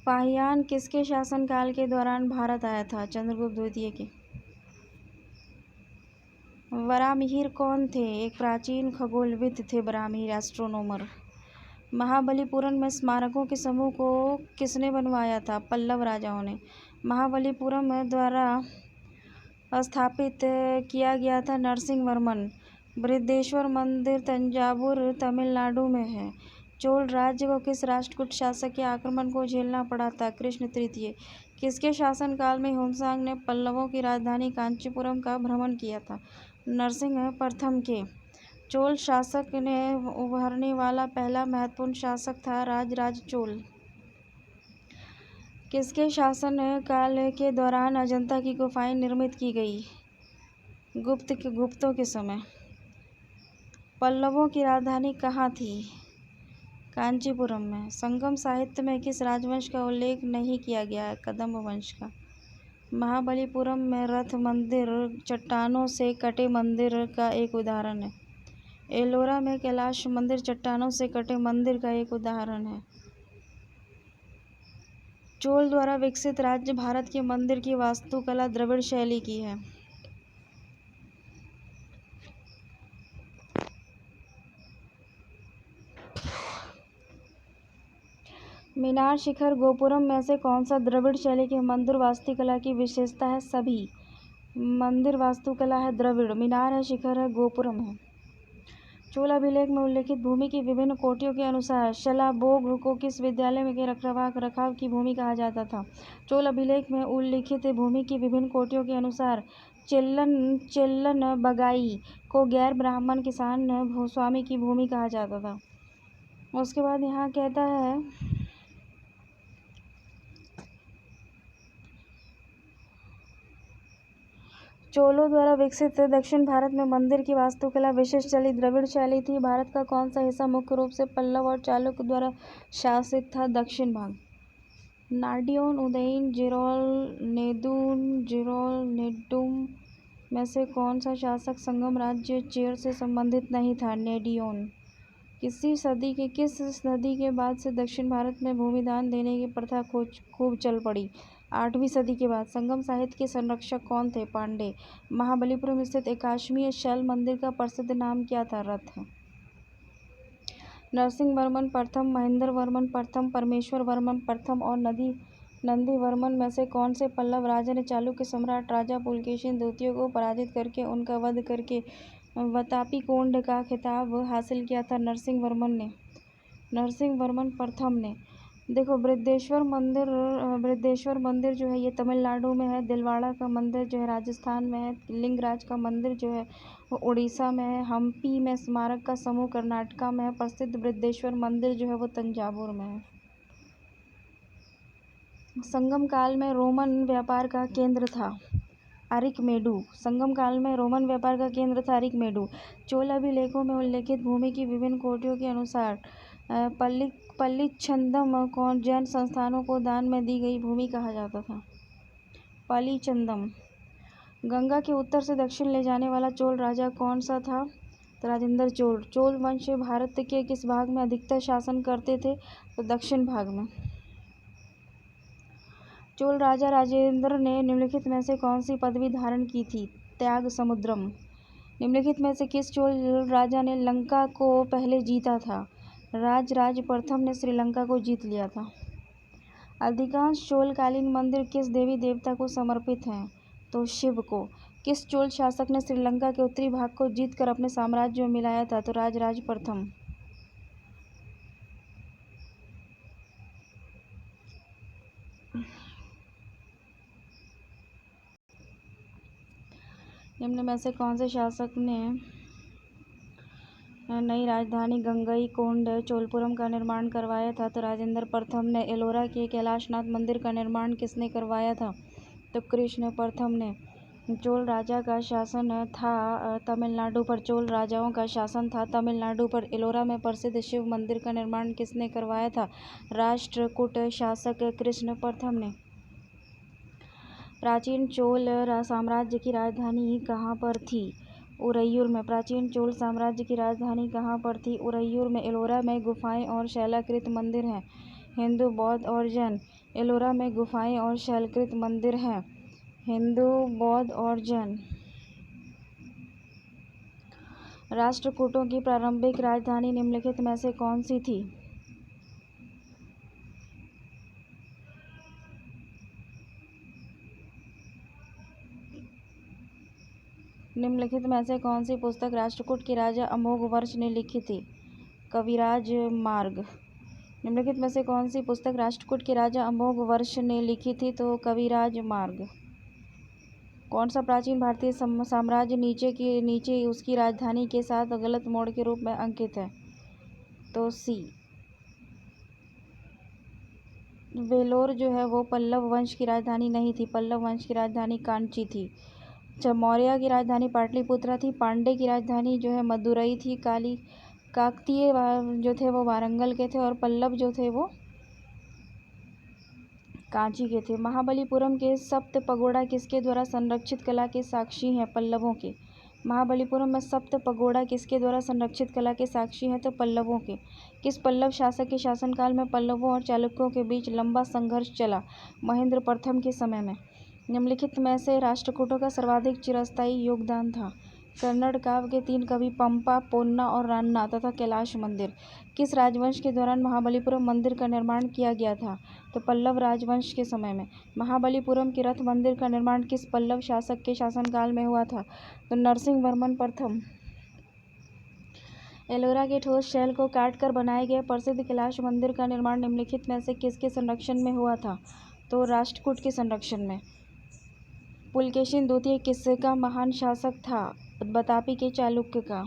A: पाहियान किसके शासनकाल के दौरान भारत आया था? चंद्रगुप्त द्वितीय के। वराहमिहिर कौन थे? एक प्राचीन खगोलविद थे वराहमिहिर, एस्ट्रोनॉमर। महाबलीपुरम में स्मारकों के समूह को किसने बनवाया था? पल्लव राजाओं ने। महाबलीपुरम द्वारा स्थापित किया गया था नरसिंहवर्मन। बृहदेश्वर मंदिर तंजावुर तमिलनाडु में है। चोल राज्य को किस राष्ट्रकूट शासक के आक्रमण को झेलना पड़ा था? कृष्ण तृतीय। किसके शासनकाल में हुनसांग ने पल्लवों की राजधानी कांचीपुरम का भ्रमण किया था? नरसिंह प्रथम के। चोल शासक ने उभरने वाला पहला महत्वपूर्ण शासक था राजराज चोल। किसके शासन काल के दौरान अजंता की गुफाएं निर्मित की गई? गुप्तों के समय। पल्लवों की राजधानी कहाँ थी? कांचीपुरम में। संगम साहित्य में किस राजवंश का उल्लेख नहीं किया गया है? कदंब वंश का। महाबलीपुरम में रथ मंदिर चट्टानों से कटे मंदिर का एक उदाहरण है। एलोरा में कैलाश मंदिर चट्टानों से कटे मंदिर का एक उदाहरण है। चोल द्वारा विकसित राज्य भारत के मंदिर की वास्तुकला द्रविड़ शैली की है। मीनार शिखर गोपुरम में से कौन सा द्रविड़ शैली के मंदिर वास्तुकला की विशेषता है? सभी। मंदिर वास्तुकला है द्रविड़। मीनार है, शिखर है, गोपुरम है। चोल अभिलेख में उल्लिखित भूमि की विभिन्न कोटियों के अनुसार शलाबोग को किस विद्यालय के रखरखाव की भूमि कहा जाता था? चोल अभिलेख में उल्लिखित भूमि की विभिन्न कोटियों के अनुसार चेल्लन बगाई को गैर ब्राह्मण किसान भूस्वामी की भूमि कहा जाता था। उसके बाद यहाँ कहता है चोलों द्वारा विकसित दक्षिण भारत में मंदिर की वास्तुकला विशिष्ट शैली द्रविड़ शैली थी। भारत का कौन सा हिस्सा मुख्य रूप से पल्लव और चालुक्य द्वारा शासित था? दक्षिण भाग। नाडियोन, उदयन, जिरोल, नेदुन, जिरोल, नेडुम में से कौन सा शासक संगम राज्य चेर से संबंधित नहीं था? नेडियोन। किस सदी के बाद से दक्षिण भारत में भूमिदान देने की प्रथा खूब चल पड़ी? 8वीं सदी के बाद। संगम साहित्य के संरक्षक कौन थे? पांडे। महाबलीपुरम स्थित एकाश्मीय शैल मंदिर का प्रसिद्ध नाम क्या था? रथ। नरसिंहवर्मन प्रथम, महेंद्रवर्मन प्रथम, परमेश्वर वर्मन प्रथम और नंदीवर्मन में से कौन से पल्लव राजा ने चालुक्य सम्राट राजा पुलकेशिन द्वितीय को पराजित करके उनका वध करके वतापीकोंड का खिताब हासिल किया था? नरसिंहवर्मन प्रथम ने। देखो बृहदेश्वर मंदिर जो है ये तमिलनाडु में है। दिलवाड़ा का मंदिर जो है राजस्थान में है। लिंगराज का मंदिर जो है वो उड़ीसा में है। हम्पी में स्मारक का समूह कर्नाटका में है। प्रसिद्ध बृहदेश्वर मंदिर जो है वो तंजावुर में है। संगम काल में रोमन व्यापार का केंद्र था अरिकमेडु। संगम काल में रोमन व्यापार का केंद्र था अरिकमेडु। चोल अभिलेखों में उल्लेखित भूमि की विभिन्न कोटियों के अनुसार पल्लीच्छंदम को जैन संस्थानों को दान में दी गई भूमि कहा जाता था। पल्लीच्छंदम। गंगा के उत्तर से दक्षिण ले जाने वाला चोल राजा कौन सा था? तो राजेंद्र चोल। चोल वंश भारत के किस भाग में अधिकतर शासन करते थे? तो दक्षिण भाग में। चोल राजा राजेंद्र ने निम्नलिखित में से कौन सी पदवी धारण की थी? त्याग समुद्रम। निम्नलिखित में से किस चोल राजा ने लंका को पहले जीता था? राजराज प्रथम ने श्रीलंका को जीत लिया था। अधिकांश चोलकालीन मंदिर किस देवी देवता को समर्पित हैं? तो शिव को। किस चोल शासक ने श्रीलंका के उत्तरी भाग को जीतकर अपने साम्राज्य में मिलाया था? तो राजराज प्रथम। निम्न में से कौन से शासक ने नई राजधानी गंगईकोंड चोलपुरम का निर्माण करवाया था? तो राजेंद्र प्रथम ने। एलोरा के कैलाशनाथ मंदिर का निर्माण किसने करवाया था? तो कृष्ण प्रथम ने। चोल राजा का शासन था तमिलनाडु पर। चोल राजाओं का शासन था तमिलनाडु पर। एलोरा में प्रसिद्ध शिव मंदिर का निर्माण किसने करवाया था? राष्ट्रकूट शासक कृष्ण प्रथम ने। प्राचीन चोल साम्राज्य की राजधानी कहाँ पर थी? उरैयूर में। प्राचीन चोल साम्राज्य की राजधानी कहाँ पर थी? उरैयूर में। एलोरा में गुफाएं और शैलाकृत मंदिर हैं। हिंदू, बौद्ध और जैन। एलोरा में गुफाएं और शैलकृत मंदिर हैं। हिंदू, बौद्ध और जैन। राष्ट्रकूटों की प्रारंभिक राजधानी निम्नलिखित में से कौन सी थी? निम्नलिखित में से कौन सी पुस्तक राष्ट्रकूट के राजा अमोघवर्ष ने लिखी थी? कविराज मार्ग। निम्नलिखित में से कौन सी पुस्तक राष्ट्रकूट के राजा अमोघवर्ष ने लिखी थी? तो कविराज मार्ग। कौन सा प्राचीन भारतीय साम्राज्य नीचे उसकी राजधानी के साथ गलत मोड़ के रूप में अंकित है? तो सी। वेलोर जो है वो पल्लव वंश की राजधानी नहीं थी। पल्लव वंश की राजधानी कांची थी। मौर्य की राजधानी पाटलिपुत्रा थी। पांडे की राजधानी जो है मदुरई थी। काकतीय जो थे वो वारंगल के थे और पल्लव जो थे वो कांची के थे। महाबलीपुरम के सप्त पगोड़ा किसके द्वारा संरक्षित कला के साक्षी हैं? पल्लवों के। महाबलीपुरम में सप्त पगोड़ा किसके द्वारा संरक्षित कला के साक्षी हैं? तो पल्लवों के। किस पल्लव शासक के शासनकाल में पल्लवों और चालुक्यों के बीच लंबा संघर्ष चला? महेंद्र प्रथम के समय में। निम्नलिखित में से राष्ट्रकूटों का सर्वाधिक चिरस्थायी योगदान था? कन्नड़ काव्य के 3 कवि पंपा, पोन्ना और रान्ना तथा कैलाश मंदिर। किस राजवंश के दौरान महाबलीपुरम मंदिर का निर्माण किया गया था? तो पल्लव राजवंश के समय में। महाबलीपुरम के रथ मंदिर का निर्माण किस पल्लव शासक के शासनकाल में हुआ था? तो नरसिंह वर्मन प्रथम। एलोरा के ठोस शैल को काटकर बनाए गए प्रसिद्ध कैलाश मंदिर का निर्माण निम्नलिखित में से किसके संरक्षण में हुआ था? तो राष्ट्रकूट के संरक्षण में। पुलकेशिन द्वितीय किसका महान शासक था? बतापी के चालुक्य का।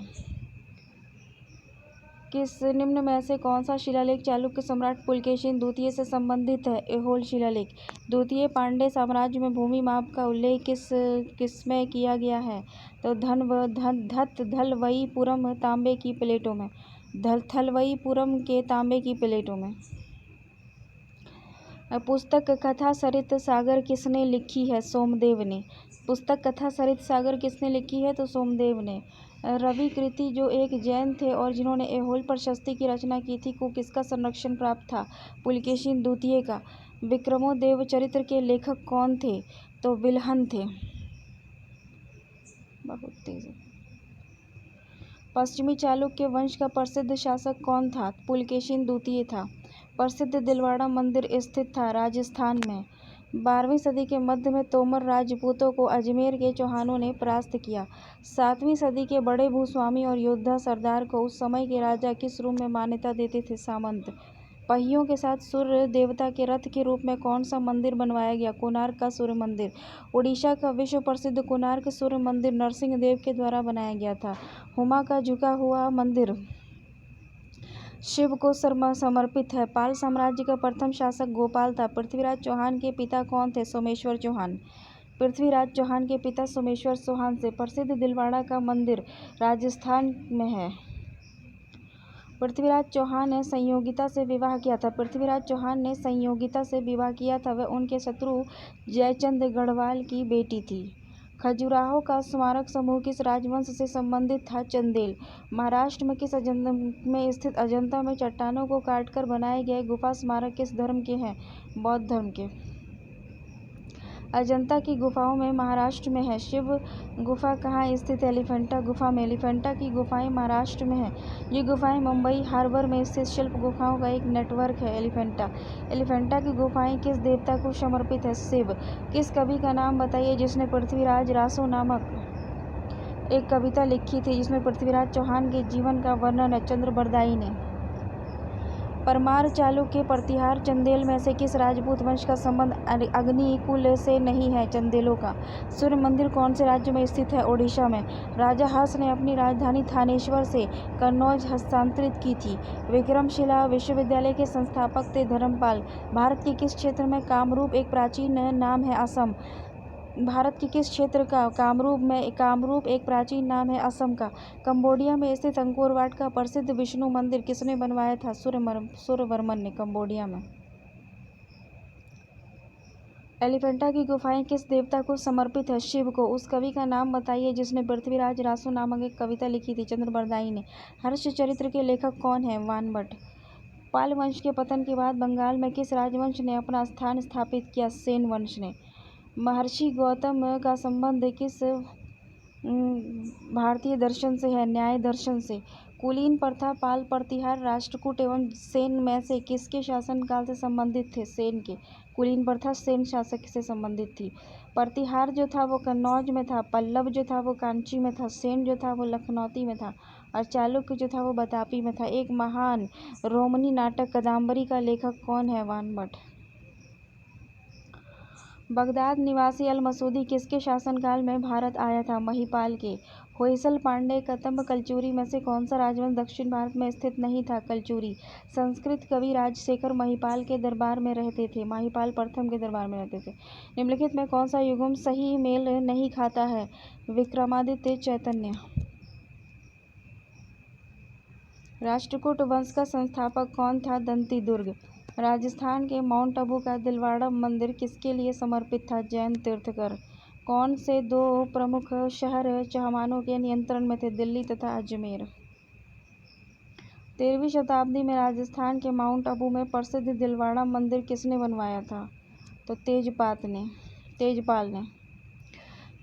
A: किस निम्न में से कौन सा शिलालेख चालुक्य सम्राट पुलकेशिन द्वितीय से संबंधित है? ऐहोल शिलालेख। द्वितीय पांड्य साम्राज्य में भूमि माप का उल्लेख किसमें किया गया है? तो थलवईपुरम तांबे की प्लेटों में। थलवईपुरम के तांबे की प्लेटों में। पुस्तक कथा सरित सागर किसने लिखी है? सोमदेव ने। पुस्तक कथा सरित सागर किसने लिखी है? तो सोमदेव ने। रवि कृति जो एक जैन थे और जिन्होंने ऐहोल प्रशस्ति की रचना की थी को किसका संरक्षण प्राप्त था? पुलकेशिन द्वितीय का। विक्रमोदेव चरित्र के लेखक कौन थे? तो विल्हन थे। बहुत तेज। पश्चिमी चालुक्य वंश का प्रसिद्ध शासक कौन था? पुलकेशिन द्वितीय था। प्रसिद्ध दिलवाड़ा मंदिर स्थित था राजस्थान में। 12वीं सदी के मध्य में तोमर राजपूतों को अजमेर के चौहानों ने परास्त किया। 7वीं सदी के बड़े भूस्वामी और योद्धा सरदार को उस समय के राजा किस रूप में मान्यता देते थे? सामंत। पहियों के साथ सूर्य देवता के रथ के रूप में कौन सा मंदिर बनवाया गया? कोणार्क का सूर्य मंदिर। उड़ीसा का विश्व प्रसिद्ध कोणार्क सूर्य मंदिर नरसिंह देव के द्वारा बनाया गया था। हुमा का झुका हुआ मंदिर शिव को समर्पित है। पाल साम्राज्य का प्रथम शासक गोपाल था। पृथ्वीराज चौहान के पिता कौन थे? सोमेश्वर चौहान। पृथ्वीराज चौहान के पिता सोमेश्वर चौहान से प्रसिद्ध दिलवाड़ा का मंदिर राजस्थान में है। पृथ्वीराज चौहान ने संयोगिता से विवाह किया था। पृथ्वीराज चौहान ने संयोगिता से विवाह किया था। वह उनके शत्रु जयचंद गढ़वाल की बेटी थी। खजुराहो का स्मारक समूह किस राजवंश से संबंधित था? चंदेल। महाराष्ट्र में किस में स्थित अजंता में चट्टानों को काटकर बनाए गए गुफा स्मारक किस धर्म के हैं? बौद्ध धर्म के। अजंता की गुफाओं में महाराष्ट्र में है। शिव गुफा कहाँ स्थित है? एलिफेंटा गुफा में। एलिफेंटा की गुफाएं महाराष्ट्र में हैं। ये गुफाएं मुंबई हार्बर में स्थित शिल्प गुफाओं का एक नेटवर्क है। एलिफेंटा की गुफाएं किस देवता को समर्पित है? शिव। किस कवि का नाम बताइए जिसने पृथ्वीराज रासो नामक एक कविता लिखी थी जिसमें पृथ्वीराज चौहान के जीवन का वर्णन है? चंद्रबरदाई ने। परमार चालुक्य प्रतिहार चंदेल में से किस राजपूत वंश का संबंध अग्नि कुल से नहीं है? चंदेलों का। सूर्य मंदिर कौन से राज्य में स्थित है? ओडिशा में। राजा हर्ष ने अपनी राजधानी थानेश्वर से कन्नौज हस्तांतरित की थी। विक्रमशिला विश्वविद्यालय के संस्थापक थे धर्मपाल। भारत के किस क्षेत्र में कामरूप एक प्राचीन नाम है? असम। भारत के किस क्षेत्र का कामरूप एक प्राचीन नाम है? असम का। कंबोडिया में स्थित अंकोर वाट का प्रसिद्ध विष्णु मंदिर किसने बनवाया था? सूर्यवर्मन ने। कंबोडिया में। एलिफेंटा की गुफाएं किस देवता को समर्पित है? शिव को। उस कवि का नाम बताइए जिसने पृथ्वीराज रासो नामक एक कविता लिखी थी? चंद्रबरदाई ने। हर्षचरित्र के लेखक कौन है? वानभट्ट। पाल वंश के पतन के बाद बंगाल में किस राजवंश ने अपना स्थान स्थापित किया? सेन वंश ने। महर्षि गौतम का संबंध किस भारतीय दर्शन से है? न्याय दर्शन से। कुलीन प्रथा पाल प्रतिहार राष्ट्रकूट एवं सेन में से किसके शासनकाल से संबंधित थे? सेन के। कुलीन प्रथा सेन शासक से संबंधित थी। प्रतिहार जो था वो कन्नौज में था। पल्लव जो था वो कांची में था। सेन जो था वो लखनौती में था और चालुक्य जो था वो बतापी में था। एक महान रोमनी नाटक कादम्बरी का लेखक कौन है? वानभट्ट। बगदाद निवासी अल मसूदी किसके शासनकाल में भारत आया था? महिपाल के। होयसल पांडे कदंब कलचुरी में से कौन सा राजवंश दक्षिण भारत में स्थित नहीं था? कलचुरी। संस्कृत कवि राजशेखर महिपाल के दरबार में रहते थे। महिपाल प्रथम के दरबार में रहते थे। निम्नलिखित में कौन सा युग्म सही मेल नहीं खाता है? विक्रमादित्य चैतन्य। राष्ट्रकूट वंश का संस्थापक कौन था? दंती दुर्ग। राजस्थान के माउंट आबू का दिलवाड़ा मंदिर किसके लिए समर्पित था? जैन तीर्थकर। कौन से दो प्रमुख शहर चहमानों के नियंत्रण में थे? दिल्ली तथा अजमेर। 13वीं शताब्दी में राजस्थान के माउंट आबू में प्रसिद्ध दिलवाड़ा मंदिर किसने बनवाया था? तो तेजपाल ने।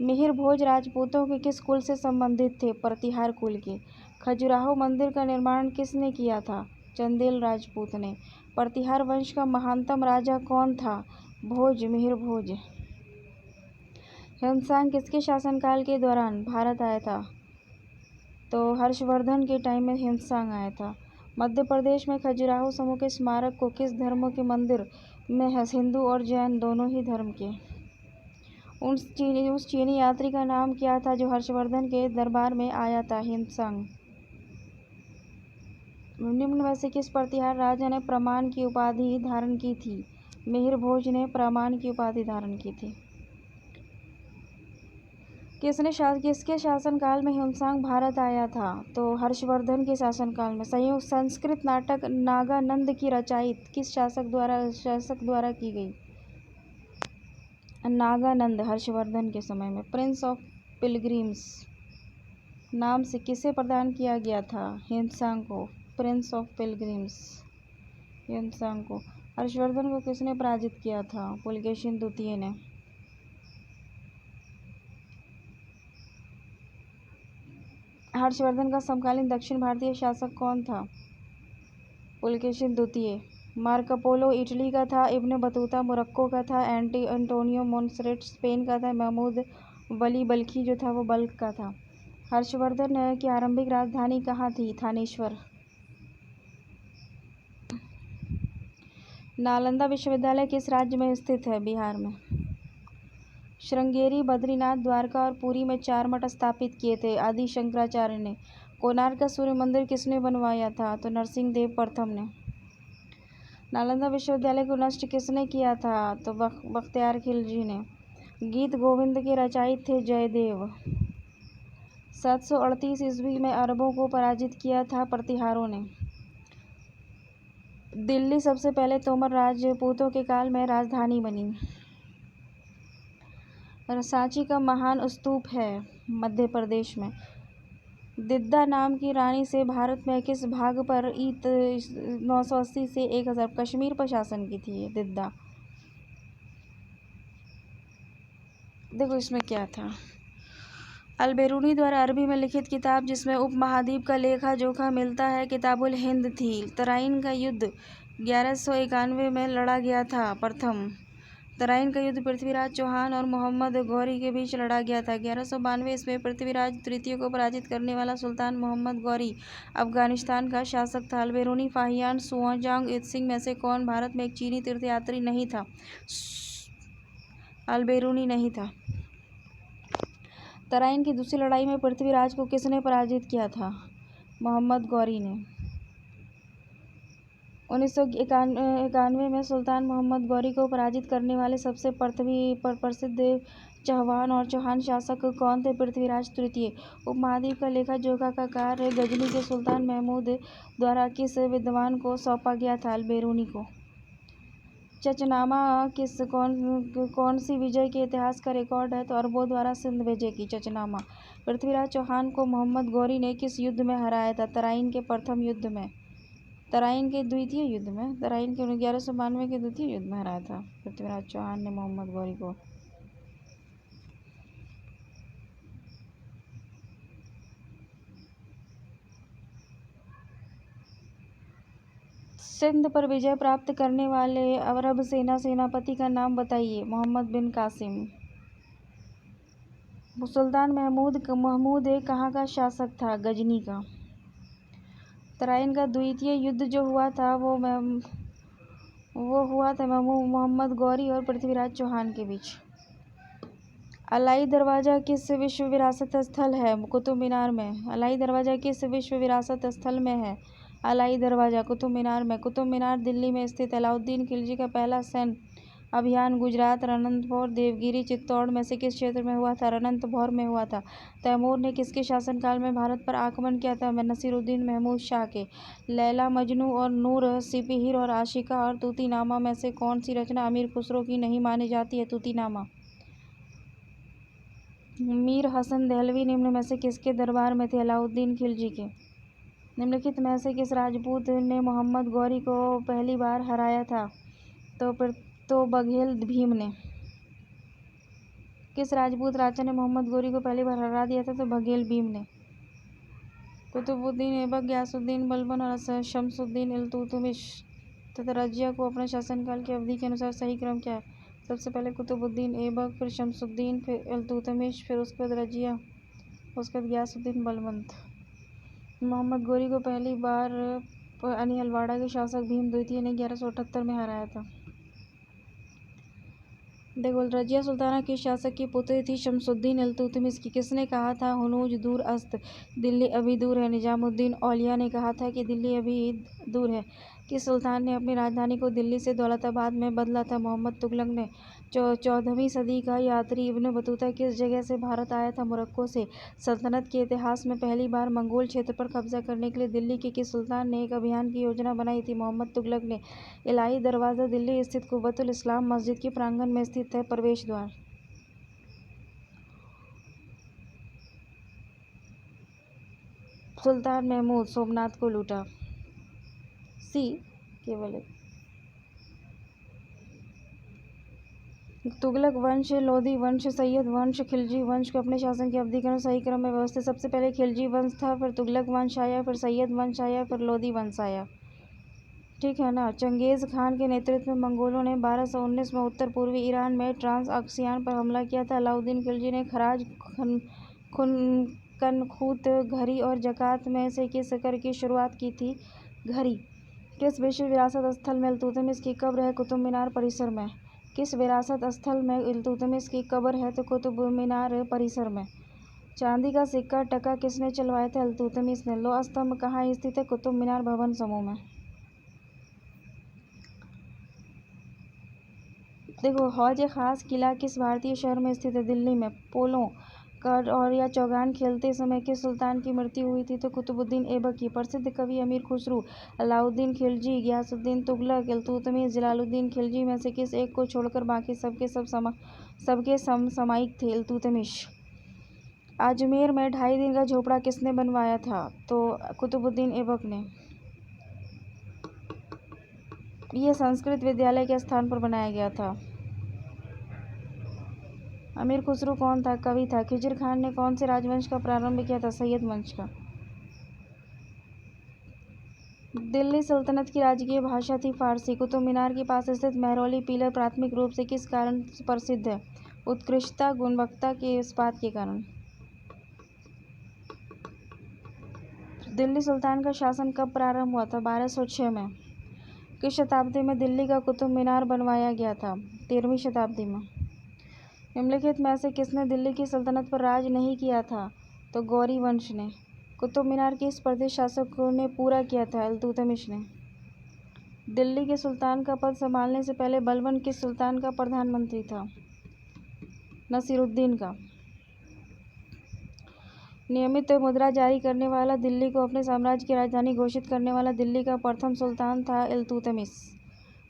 A: मिहिर भोज राजपूतों के किस कुल से संबंधित थे? प्रतिहार कुल के। खजुराहो मंदिर का निर्माण किसने किया था? चंदेल राजपूत ने। प्रतिहार वंश का महानतम राजा कौन था? मिहिर भोज। ह्वेनसांग किसके शासनकाल के दौरान भारत आया था? तो हर्षवर्धन के टाइम में ह्वेनसांग आया था। मध्य प्रदेश में खजुराहो समूह के स्मारक को किस धर्मों के मंदिर में है? हिंदू और जैन दोनों ही धर्म के। उस चीनी यात्री का नाम क्या था जो हर्षवर्धन के दरबार में आया था? ह्वेनसांग। निम्न में से किस प्रतिहार राजा ने प्रमाण की उपाधि धारण की थी? मिहिर भोज ने प्रमाण की उपाधि धारण की थी। किसके शासनकाल में ह्वेनसांग भारत आया था? तो हर्षवर्धन के शासनकाल में। संयुक्त संस्कृत नाटक नागानंद की रचना किस शासक द्वारा की गई? नागानंद। हर्षवर्धन के समय में। प्रिंस ऑफ पिलग्रिम्स नाम से किसे प्रदान किया गया था? ह्वेनसांग को। प्रिंस ऑफ पिलग्रिम्स ह्वेनसांग को। हर्षवर्धन को किसने पराजित किया था? पुलकेशिन द्वितीय ने। हर्षवर्धन का समकालीन दक्षिण भारतीय शासक कौन था? पुलकेशिन द्वितीय। मार्को इटली का था। इब्न बतूता मोरक्को का था। एंटोनियो मोनसेरेट स्पेन का था। महमूद वली बल्खी जो था वो बल्ख का था। हर्षवर्धन की आरंभिक राजधानी कहाँ थी? थानेश्वर। नालंदा विश्वविद्यालय किस राज्य में स्थित है? बिहार में। श्रृंगेरी, बद्रीनाथ, द्वारका और पुरी में 4 मठ स्थापित किए थे आदि शंकराचार्य ने। कोणार्क का सूर्य मंदिर किसने बनवाया था? तो नरसिंह देव प्रथम ने। नालंदा विश्वविद्यालय को नष्ट किसने किया था? तो बख्तियार खिलजी ने। गीत गोविंद के रचयिता थे जयदेव। 738 ईस्वी में अरबों को पराजित किया था प्रतिहारों ने। दिल्ली सबसे पहले तोमर राजपूतों के काल में राजधानी बनी। सांची का महान स्तूप है मध्य प्रदेश में। दिद्दा नाम की रानी से भारत में किस भाग पर 980 से 1000 कश्मीर पर शासन की थी? दिद्दा। देखो इसमें क्या था। अलबेरूनी द्वारा अरबी में लिखित किताब जिसमें उपमहाद्वीप का लेखा जोखा मिलता है किताबुल हिंद थी। तराइन का युद्ध 1191 में लड़ा गया था। प्रथम तराइन का युद्ध पृथ्वीराज चौहान और मोहम्मद गौरी के बीच लड़ा गया था। 1192 ईस्वी में पृथ्वीराज तृतीय को पराजित करने वाला सुल्तान मोहम्मद गौरी अफगानिस्तान का शासक था। अलबेरूनी, फाहियान, सुओजांग, इत्सिंग में से कौन भारत में एक चीनी तीर्थयात्री नहीं था? अलबेरूनी नहीं था। तराइन की दूसरी लड़ाई में पृथ्वीराज को किसने पराजित किया था? मोहम्मद गौरी ने। 1991 में सुल्तान मोहम्मद गौरी को पराजित करने वाले सबसे प्रसिद्ध चौहान और चौहान शासक कौन थे? पृथ्वीराज तृतीय। उपमहाद्वीप का लेखा जोखा का कार्य गजनी के सुल्तान महमूद द्वारा किस विद्वान को सौंपा गया था? अलबेरूनी को। चचनामा कौन सी विजय के इतिहास का रिकॉर्ड है? तो अरबों द्वारा सिंध विजय की चचनामा। पृथ्वीराज चौहान को मोहम्मद गौरी ने किस युद्ध में हराया था? तराइन के प्रथम युद्ध में। तराइन के द्वितीय युद्ध में। तराइन के 1192 के द्वितीय युद्ध में हराया था पृथ्वीराज चौहान ने मोहम्मद गौरी को। सिंध पर विजय प्राप्त करने वाले अरब सेनापति का नाम बताइए? मोहम्मद बिन कासिम। सुल्तान महमूद कहाँ का शासक था? गजनी का। तराइन का द्वितीय युद्ध जो हुआ था वो हुआ था मोहम्मद गौरी और पृथ्वीराज चौहान के बीच। अलाई दरवाज़ा किस विश्व विरासत स्थल है? कुतुब मीनार में। अलाई दरवाज़ा किस विश्व विरासत स्थल में है? अलाई दरवाज़ा कुतुब मीनार में। कुतुब मीनार दिल्ली में स्थित। अलाउद्दीन खिलजी का पहला सैन्य अभियान गुजरात, रणथंभौर, देवगिरी, चित्तौड़ में से किस क्षेत्र में हुआ था? रणथंभौर में हुआ था। तैमूर ने किसके शासनकाल में भारत पर आक्रमण किया था? नसीरुद्दीन महमूद शाह के। लैला मजनू और नूर सिपीहीर और आशिका और तूतीनामा में से कौन सी रचना अमीर खुसरो की नहीं मानी जाती है? तूतीनामा। मीर हसन दहलवी निम्न में से किसके दरबार में थे? अलाउद्दीन खिलजी के। निम्नलिखित में से किस राजपूत ने मोहम्मद गौरी को पहली बार हराया था? तो बघेल भीम ने। किस राजपूत राजा ने मोहम्मद गौरी को पहली बार हरा दिया था? तो बघेल भीम ने। कुतुबुद्दीन ऐबक, गयासुद्दीन बलबन और शमसुद्दीन इल्तुतमिश तथा रजिया को अपने शासनकाल की अवधि के अनुसार सही क्रम क्या है? सबसे पहले कुतुबुद्दीन ऐबक, फिर शमसुद्दीन, फिर इल्तुतमिश, फिर उसके बाद रजिया, उसके बाद गयासुद्दीन बलबन। मोहम्मद गौरी को पहली बार हलवाड़ा के शासक भीम द्वितीय ने 1178 में हराया था। देखो रजिया सुल्ताना की शासक की पुत्री थी शमसुद्दीन इल्तुतमिश की। किसने कहा था हुनूज दूर अस्त, दिल्ली अभी दूर है? निजामुद्दीन औलिया ने कहा था कि दिल्ली अभी दूर है। किस सुल्तान ने अपनी राजधानी को दिल्ली से दौलताबाद में बदला था? मोहम्मद तुगलक ने। 14वीं सदी का यात्री इब्न बतूता किस जगह से भारत आया था? मोरक्को से। सल्तनत के इतिहास में पहली बार मंगोल क्षेत्र पर कब्जा करने के लिए दिल्ली के किस सुल्तान ने एक अभियान की योजना बनाई थी? मोहम्मद तुगलक ने। इलाही दरवाज़ा दिल्ली स्थित कुब्बतुल इस्लाम मस्जिद के प्रांगण में स्थित है। प्रवेश द्वार। सुल्तान महमूद सोमनाथ को लूटा। सी केवल एक। तुगलक वंश, लोधी वंश, सैयद वंश, खिलजी वंश को अपने शासन की अवधि के अनुसार सही क्रम में व्यवस्थित। सबसे पहले खिलजी वंश था, फिर तुगलक वंश आया, फिर सैयद वंश आया, फिर लोधी वंश आया। ठीक है ना। चंगेज़ खान के नेतृत्व में मंगोलों ने 1219 में उत्तर पूर्वी ईरान में ट्रांसऑक्सियान पर हमला किया था। अलाउद्दीन खिलजी ने खराज, कनखूत, घरी और जकात में से किस कर की शुरुआत की थी? घरी। किस विश्व विरासत स्थल में इल्तुतमिश की कब्र है? कुतुब मीनार परिसर में। किस विरासत स्थल में इल्तुतमिश की कब्र है? तो कुतुब मीनार परिसर में। चांदी का सिक्का टका किसने चलवाया था? इल्तुतमिश ने। लौह स्तंभ कहाँ स्थित है? कुतुब मीनार भवन समूह में। देखो, हौज खास किला किस भारतीय शहर में स्थित है? दिल्ली में। पोलो और या चौगान खेलते समय किस सुल्तान की मृत्यु हुई थी? तो कुतुबुद्दीन ऐबक की। प्रसिद्ध कवि अमीर खुसरो, अलाउद्दीन खिलजी, गियासुद्दीन तुगलक, इल्तुतमिश, जलालुद्दीन खिलजी में से किस एक को छोड़कर बाकी सबके समसामयिक थे? इल्तुतमिश। अजमेर में 2.5 दिन का झोपड़ा किसने बनवाया था? तो कुतुबुद्दीन ऐबक ने। यह संस्कृत विद्यालय के स्थान पर बनाया गया था। अमीर खुसरो कौन था? कवि था। खिज़िर खान ने कौन से राजवंश का प्रारंभ किया था? सैयद वंश का। दिल्ली सल्तनत की राजकीय भाषा थी फारसी। कुतुब मीनार के पास स्थित मेहरौली पिलर प्राथमिक रूप से किस कारण प्रसिद्ध है? उत्कृष्टता, गुणवत्ता के इस्पात के कारण। दिल्ली सुल्तान का शासन कब प्रारंभ हुआ था? 1206 में। किस शताब्दी में दिल्ली का कुतुब मीनार बनवाया गया था? 13वीं शताब्दी में। निम्नलिखित में से किसने दिल्ली की सल्तनत पर राज नहीं किया था? तो गौरी वंश ने। कुतुब मीनार किस प्रदेश शासक ने पूरा किया था? इल्तुतमिश ने। दिल्ली के सुल्तान का पद संभालने से पहले बलबन किस सुल्तान का प्रधानमंत्री था? नसीरुद्दीन का। नियमित मुद्रा जारी करने वाला, दिल्ली को अपने साम्राज्य की राजधानी घोषित करने वाला दिल्ली का प्रथम सुल्तान था इल्तुतमिश।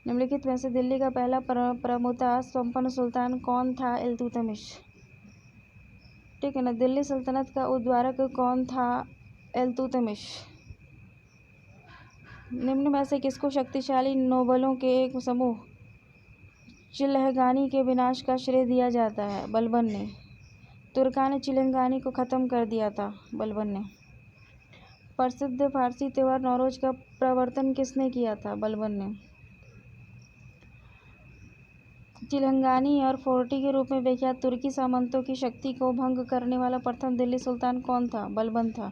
A: निम्नलिखित में से दिल्ली का पहला प्रमुता संपन्न सुल्तान कौन था? इल्तुतमिश। ठीक है ना। दिल्ली सल्तनत का उद्धारक कौन था? इल्तुतमिश। निम्न में से किसको शक्तिशाली नोबलों के एक समूह चिल्हगानी के विनाश का श्रेय दिया जाता है? बलबन ने। तुर्कान चिल्हगानी को ख़त्म कर दिया था, बलबन ने। प्रसिद्ध फारसी त्योहार नौरोज का प्रवर्तन किसने किया था? बलबन ने। चिल्हगानी और फोर्टी के रूप में विख्यात तुर्की सामंतों की शक्ति को भंग करने वाला प्रथम दिल्ली सुल्तान कौन था? बलबन था।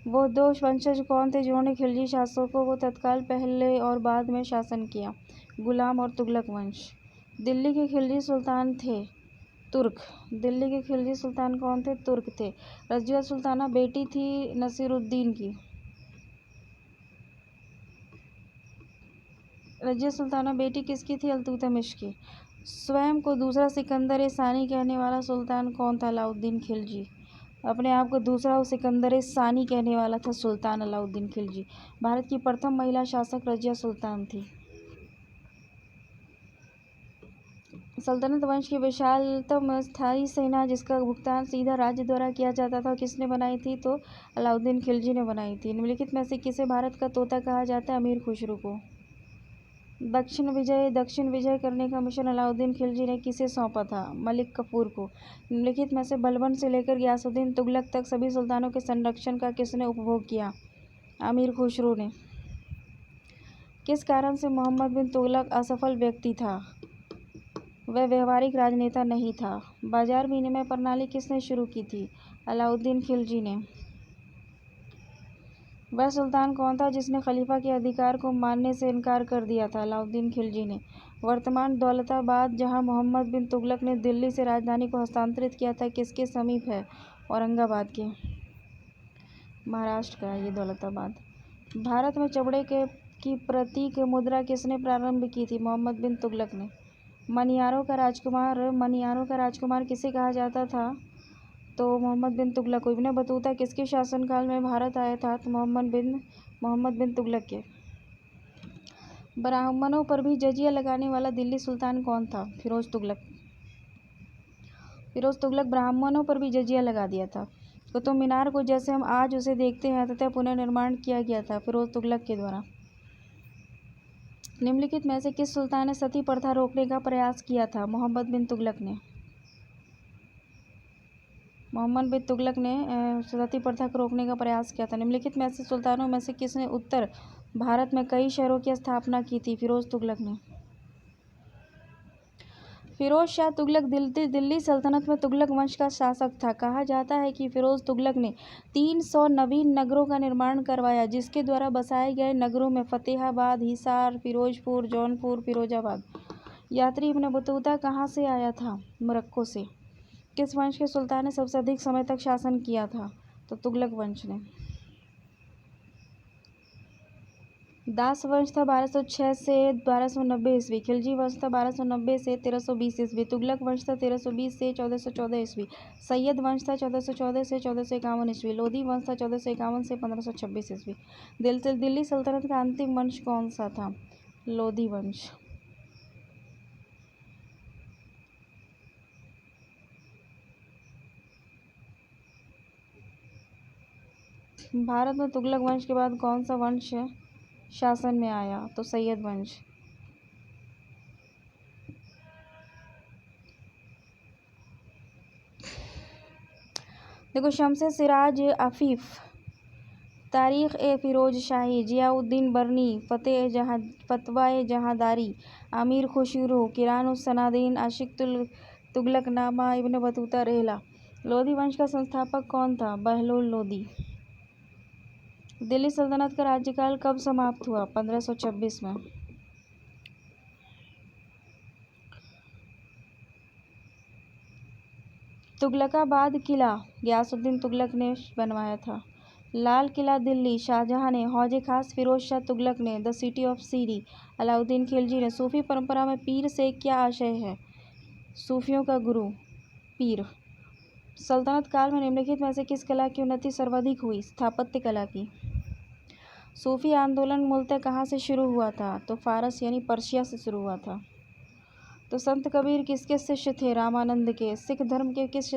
A: वो 2 वंशज कौन थे जिन्होंने खिलजी शासकों को तत्काल पहले और बाद में शासन किया? गुलाम और तुगलक वंश। दिल्ली के खिलजी सुल्तान थे तुर्क। दिल्ली के खिलजी सुल्तान कौन थे? तुर्क थे। रजिया सुल्ताना बेटी थी नसीरुद्दीन की। रजिया सुल्ताना बेटी किसकी थी? इल्तुतमिश की। स्वयं को दूसरा सिकंदर सानी कहने वाला सुल्तान कौन था? अलाउद्दीन खिलजी। अपने आप को दूसरा सिकंदर सानी कहने वाला था सुल्तान अलाउद्दीन खिलजी। भारत की प्रथम महिला शासक रजिया सुल्तान थी। सल्तनत वंश की विशालतम स्थायी सेना जिसका भुगतान सीधा राज्य द्वारा किया जाता था, किसने बनाई थी? तो अलाउद्दीन खिलजी ने बनाई थी। निम्नलिखित में से किसे भारत का तोता कहा जाता है? अमीर खुसरो को। दक्षिण विजय करने का मिशन अलाउद्दीन खिलजी ने किसे सौंपा था? मलिक कफूर को। निम्नलिखित में से बलबन से लेकर गियासुद्दीन तुगलक तक सभी सुल्तानों के संरक्षण का किसने उपभोग किया? अमीर खुसरो ने। किस कारण से मोहम्मद बिन तुगलक असफल व्यक्ति था? वह व्यवहारिक राजनेता नहीं था। बाजार विनिमय प्रणाली किसने शुरू की थी? अलाउद्दीन खिलजी ने। वह सुल्तान कौन था जिसने खलीफा के अधिकार को मानने से इनकार कर दिया था? अलाउद्दीन खिलजी ने। वर्तमान दौलताबाद जहां मोहम्मद बिन तुगलक ने दिल्ली से राजधानी को हस्तांतरित किया था, किसके समीप है? औरंगाबाद के। महाराष्ट्र का ये दौलताबाद। भारत में चमड़े की प्रतीक मुद्रा किसने प्रारंभ की थी? मोहम्मद बिन तुगलक ने। मनियारों का राजकुमार किसे कहा जाता था? तो मोहम्मद बिन तुगलक को। इब्न बतूता किसके शासनकाल में भारत आया था? तो मोहम्मद बिन तुगलक के। ब्राह्मणों पर भी जजिया लगाने वाला दिल्ली सुल्तान कौन था? फिरोज तुगलक ब्राह्मणों पर भी जजिया लगा दिया था। कुतुब मीनार को जैसे हम आज उसे देखते हैं तथा पुनर्निर्माण किया गया था फिरोज तुगलक के द्वारा। निम्नलिखित में से किस सुल्तान ने सती प्रथा रोकने का प्रयास किया था? मोहम्मद बिन तुगलक ने। सती प्रथा को रोकने का प्रयास किया था। निम्नलिखित में से सुल्तानों में से किसने उत्तर भारत में कई शहरों की स्थापना की थी? फिरोज तुगलक ने। फिरोज शाह तुगलक दिल्ली सल्तनत में तुगलक वंश का शासक था। कहा जाता है कि फिरोज तुगलक ने 300 नवीन नगरों का निर्माण करवाया, जिसके द्वारा बसाए गए नगरों में फतेहाबाद, हिसार, फिरोजपुर, जौनपुर, फिरोजाबाद। यात्री इब्न बतूता कहाँ से आया था? मोरक्को से। किस वंश के सुल्तान ने सबसे अधिक समय तक शासन किया था? तो तुगलक वंश ने। दास वंश था 1206 से 1290 ईस्वी। खिलजी वंश था 1290 से 1320 ईस्वी। तुगलक वंश था 1320 से 1414 ईस्वी। सैयद वंश था 1414 से 1451 ईस्वी। लोधी वंश था 1451 से 1526 ईस्वी। दिल्ली सल्तनत का अंतिम वंश कौन सा था? लोधी वंश। भारत में तुगलक वंश के बाद कौन सा वंश शासन में आया? तो सैयद वंश। देखो, शमसे सिराज अफीफ, तारीख ए फिरोज शाही, जियाउद्दीन बरनी, फतवा ए जहांदारी, अमीर खुसरो, किरानुस्सनादीन, आशिक तुगलकनामा, इब्न बतूता रेहला। लोधी वंश का संस्थापक कौन था? बहलोल लोधी। दिल्ली सल्तनत का राज्यकाल कब समाप्त हुआ? 1526 में। तुगलकाबाद किला गयासुद्दीन तुगलक ने बनवाया था। लाल किला दिल्ली शाहजहां ने। हौज खास फिरोज शाह तुगलक ने। द सिटी ऑफ सीरी अलाउद्दीन खिलजी ने। सूफी परंपरा में पीर से क्या आशय है? सूफियों का गुरु, पीर। सल्तनत काल में निम्नलिखित में से किस कला की उन्नति सर्वाधिक हुई? स्थापत्य कला की। सूफी आंदोलन मूलतः कहाँ से शुरू हुआ था? तो फारस यानी पर्शिया से शुरू हुआ था। तो संत कबीर किसके शिष्य थे? रामानंद के। सिख धर्म के किस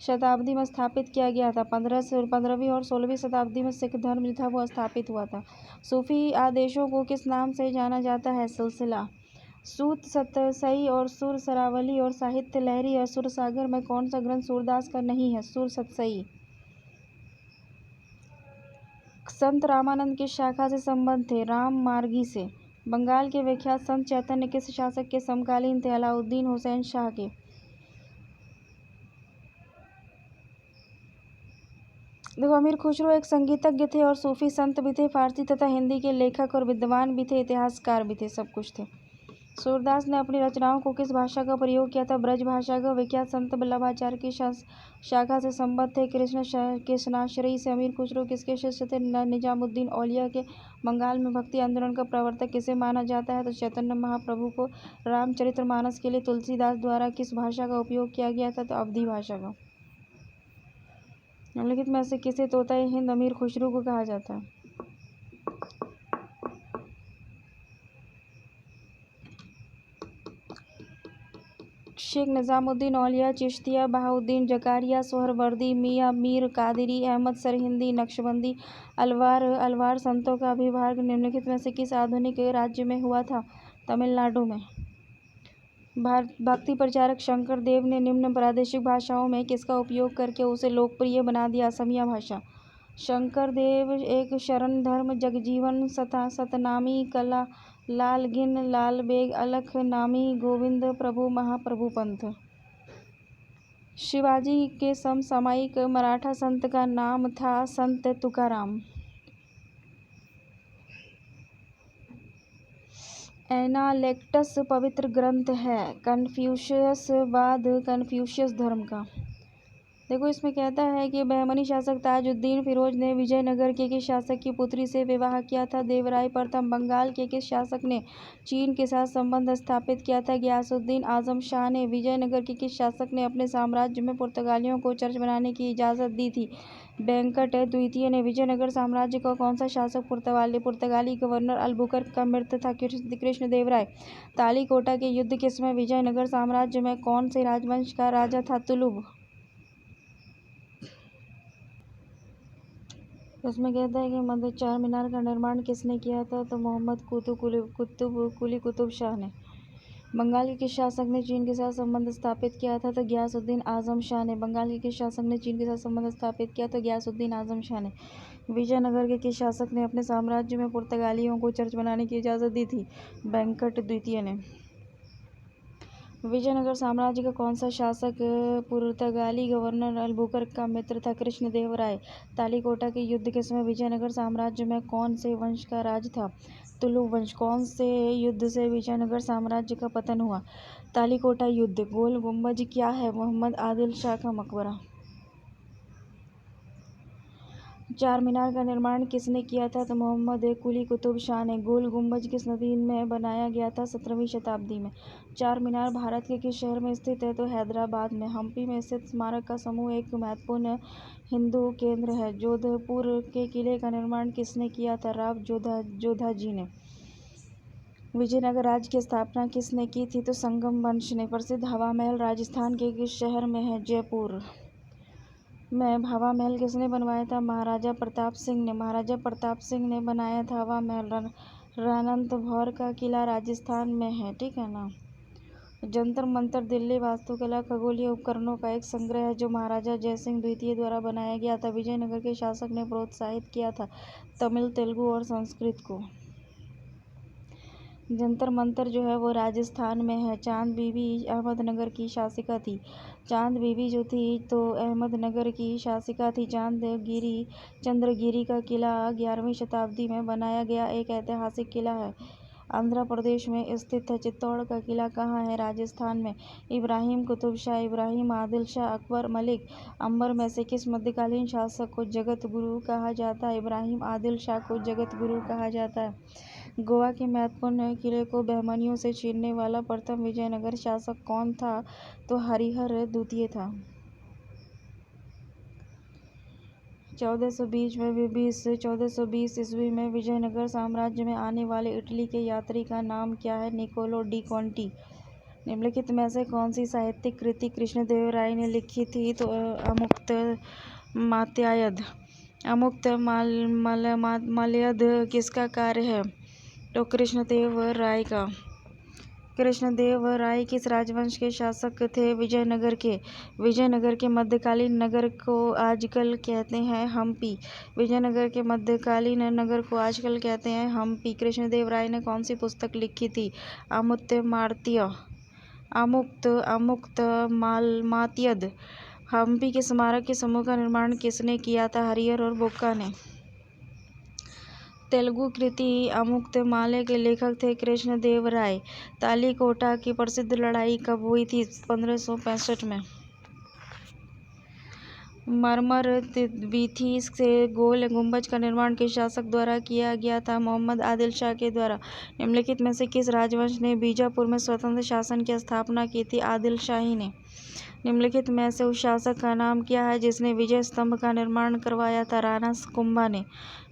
A: शताब्दी में स्थापित किया गया था? 15वीं और 16वीं शताब्दी में सिख धर्म जो था वो स्थापित हुआ था। सूफी आदेशों को किस नाम से जाना जाता है? सिलसिला। सूत सतसई और सुर सरावली और साहित्य लहरी और सुर सागर में कौन सा ग्रंथ सूरदास का नहीं है? सुर सतसई। संत रामानंद किस शाखा से संबद्ध थे? राम मार्गी से। बंगाल के विख्यात संत चैतन्य किस शासक के समकालीन थे? अलाउद्दीन हुसैन शाह के। देखो, अमीर खुसरो एक संगीतज्ञ थे और सूफी संत भी थे, फारसी तथा हिंदी के लेखक और विद्वान भी थे, इतिहासकार भी थे, सब कुछ थे। सूरदास ने अपनी रचनाओं को किस भाषा का प्रयोग किया था? ब्रज भाषा का। विख्यात संत वल्लभाचार्य की शाखा से संबद्ध थे, कृष्णाश्रयी से। अमीर खुसरो किसके शिष्य थे? निजामुद्दीन औलिया के। बंगाल में भक्ति आंदोलन का प्रवर्तक किसे माना जाता है? तो चैतन्य महाप्रभु को। रामचरितमानस के लिए तुलसीदास द्वारा किस भाषा का उपयोग किया गया था? तो अवधी भाषा का। निम्नलिखित में से किसे तोता हिंद अमीर खुसरो को कहा जाता है? शेख निजामुद्दीन औलिया, चिश्तिया, बहाउद्दीन जकारिया, सोहरवर्दी, मियां मीर कादरी, अहमद सरहिंदी, नक्शबंदी, अलवार संतों का अभिभाग निम्नलिखित में से किस आधुनिक राज्य में हुआ था? तमिलनाडु में। भक्ति प्रचारक शंकर देव ने निम्न प्रादेशिक भाषाओं में किसका उपयोग करके उसे लोकप्रिय बना दिया? असमिया भाषा। शंकर देव एक शरण धर्म जगजीवन सतनामी कला लालगिन लालबेग अलख नामी गोविंद प्रभु महाप्रभु पंथ। शिवाजी के समसामयिक मराठा संत का नाम था संत तुकाराम। एनालेक्टस पवित्र ग्रंथ है कन्फ्यूशियस धर्म का। देखो, इसमें कहता है कि बहमनी शासक ताजुद्दीन फिरोज ने विजयनगर के किस शासक की पुत्री से विवाह किया था? देवराय प्रथम। बंगाल के किस शासक ने चीन के साथ संबंध स्थापित किया था? गयासुद्दीन आजम शाह ने। विजयनगर के किस शासक ने अपने साम्राज्य में पुर्तगालियों को चर्च बनाने की इजाज़त दी थी? वेंकट द्वितीय ने। विजयनगर साम्राज्य का कौन सा शासक पुर्तगाली गवर्नर अल्बुकर्क का मित्र था? कृष्णदेवराय। तालीकोटा के युद्ध के समय विजयनगर साम्राज्य में कौन से राजवंश का राजा था? तुलुग। उसमें कहता है कि मध्य चार मीनार का निर्माण किसने किया था? तो मोहम्मद कुली कुतुब शाह ने। बंगाल के किस शासक ने चीन के साथ संबंध स्थापित किया था? तो गयासुद्दीन आजम शाह ने। बंगाल के किस शासक ने चीन के साथ संबंध स्थापित किया? तो गयासुद्दीन आजम शाह ने। विजयनगर के किस शासक ने अपने साम्राज्य में पुर्तगालियों को चर्च बनाने की इजाज़त दी थी? वेंकट द्वितीय ने। विजयनगर साम्राज्य का कौन सा शासक पुर्तगाली गवर्नर अल्बुकर्क का मित्र था? कृष्णदेवराय। तालीकोटा के युद्ध के समय विजयनगर साम्राज्य में कौन से वंश का राज था? तुलु वंश। कौन से युद्ध से विजयनगर साम्राज्य का पतन हुआ? तालीकोटा युद्ध। गोल गुम्बज क्या है? मोहम्मद आदिल शाह का मकबरा। चार मीनार का निर्माण किसने किया था? तो मोहम्मद कुली कुतुब शाह ने। गोल गुम्बज किस नदी में बनाया गया था? 17वीं शताब्दी में। चार मीनार भारत के किस शहर में स्थित है? तो हैदराबाद में। हम्पी में स्थित स्मारक का समूह एक महत्वपूर्ण हिंदू केंद्र है। जोधपुर के किले का निर्माण किसने किया था? राव जोधाजी ने। विजयनगर राज्य की स्थापना किसने की थी? तो संगम वंश ने। प्रसिद्ध हवा महल राजस्थान के किस शहर में है? जयपुर में। हवा महल किसने बनवाया था? महाराजा प्रताप सिंह ने। महाराजा प्रताप सिंह ने बनाया था हवा महल। रणथंभौर का किला राजस्थान में है, ठीक है ना। जंतर मंतर दिल्ली वास्तुकला खगोलीय उपकरणों का एक संग्रह है जो महाराजा जयसिंह द्वितीय द्वारा बनाया गया था। विजयनगर के शासक ने प्रोत्साहित किया था तमिल, तेलुगु और संस्कृत को। जंतर मंतर जो है वो राजस्थान में है। चांद बीबी अहमदनगर की शासिका थी। चांद बीबी जो थी तो अहमदनगर की शासिका थी। चंद्रगिरी का किला 11वीं शताब्दी में बनाया गया एक ऐतिहासिक किला है। आंध्र प्रदेश में स्थित है। चित्तौड़ का किला कहाँ है? राजस्थान में। इब्राहिम कुतुब शाह, इब्राहिम आदिल शाह, अकबर, मलिक अंबर में से किस मध्यकालीन शासक को जगत गुरु कहा जाता है? इब्राहिम आदिल शाह को जगत गुरु कहा जाता है। गोवा के महत्वपूर्ण किले को बहमनियों से छीनने वाला प्रथम विजयनगर शासक कौन था? तो हरिहर द्वितीय था। 1420 ईस्वी में विजयनगर साम्राज्य में आने वाले इटली के यात्री का नाम क्या है? Niccolo de Conti. निम्नलिखित में से कौन सी साहित्यिक कृति कृष्णदेवराय ने लिखी थी? तो अमुक्तमाल्याद। अमुक्तमाल्याद किसका कार्य है? तो कृष्णदेवराय का। कृष्णदेवराय किस राजवंश के शासक थे? विजयनगर के। विजयनगर के मध्यकालीन नगर को आजकल कहते हैं हम्पी। विजयनगर के मध्यकालीन नगर को आजकल कहते हैं हम्पी। कृष्णदेवराय ने कौन सी पुस्तक लिखी थी? अमुक्तमाल्याद। हम्पी के स्मारक के समूह का निर्माण किसने किया था? हरिहर और बुक्का ने। तेलुगु कृति अमुक्तमाल्या के लेखक थे कृष्णदेवराय। तालीकोटा की प्रसिद्ध लड़ाई कब हुई थी? 1565 में। मरमर वीथी से गोल गुम्बज का निर्माण किस शासक द्वारा किया गया था? मोहम्मद आदिल शाह के द्वारा। निम्नलिखित में से किस राजवंश ने बीजापुर में स्वतंत्र शासन की स्थापना की थी? आदिल शाही ने। निम्नलिखित में से उस शासक का नाम क्या है जिसने विजय स्तंभ का निर्माण करवाया था? राणा कुंभा ने।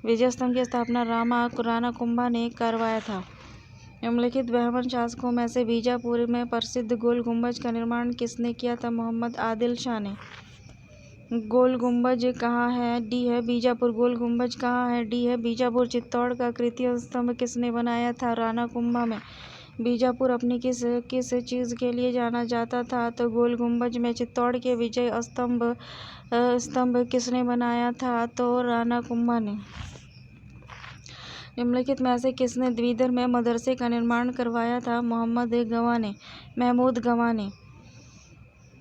A: विजय स्तंभ की स्थापना राणा कुंभा ने करवाया था। निम्नलिखित ब्राह्मण शासकों में से बीजापुर में प्रसिद्ध गोल गुम्बज का निर्माण किसने किया था? मोहम्मद आदिल शाह ने। गोल गुम्बज कहाँ है? डी है बीजापुर। गोल गुम्बज कहाँ है? डी है बीजापुर। चित्तौड़ का कृत्रिम स्तंभ किसने बनाया था? राणा कुंभा में। बीजापुर अपनी किस चीज़ के लिए जाना जाता था? तो गोल गुम्बज में। चित्तौड़ के विजय स्तंभ किसने बनाया था? तो राणा कुंभा ने। निम्नलिखित में से किसने द्विदर में मदरसे का निर्माण करवाया था? महमूद गवा ने।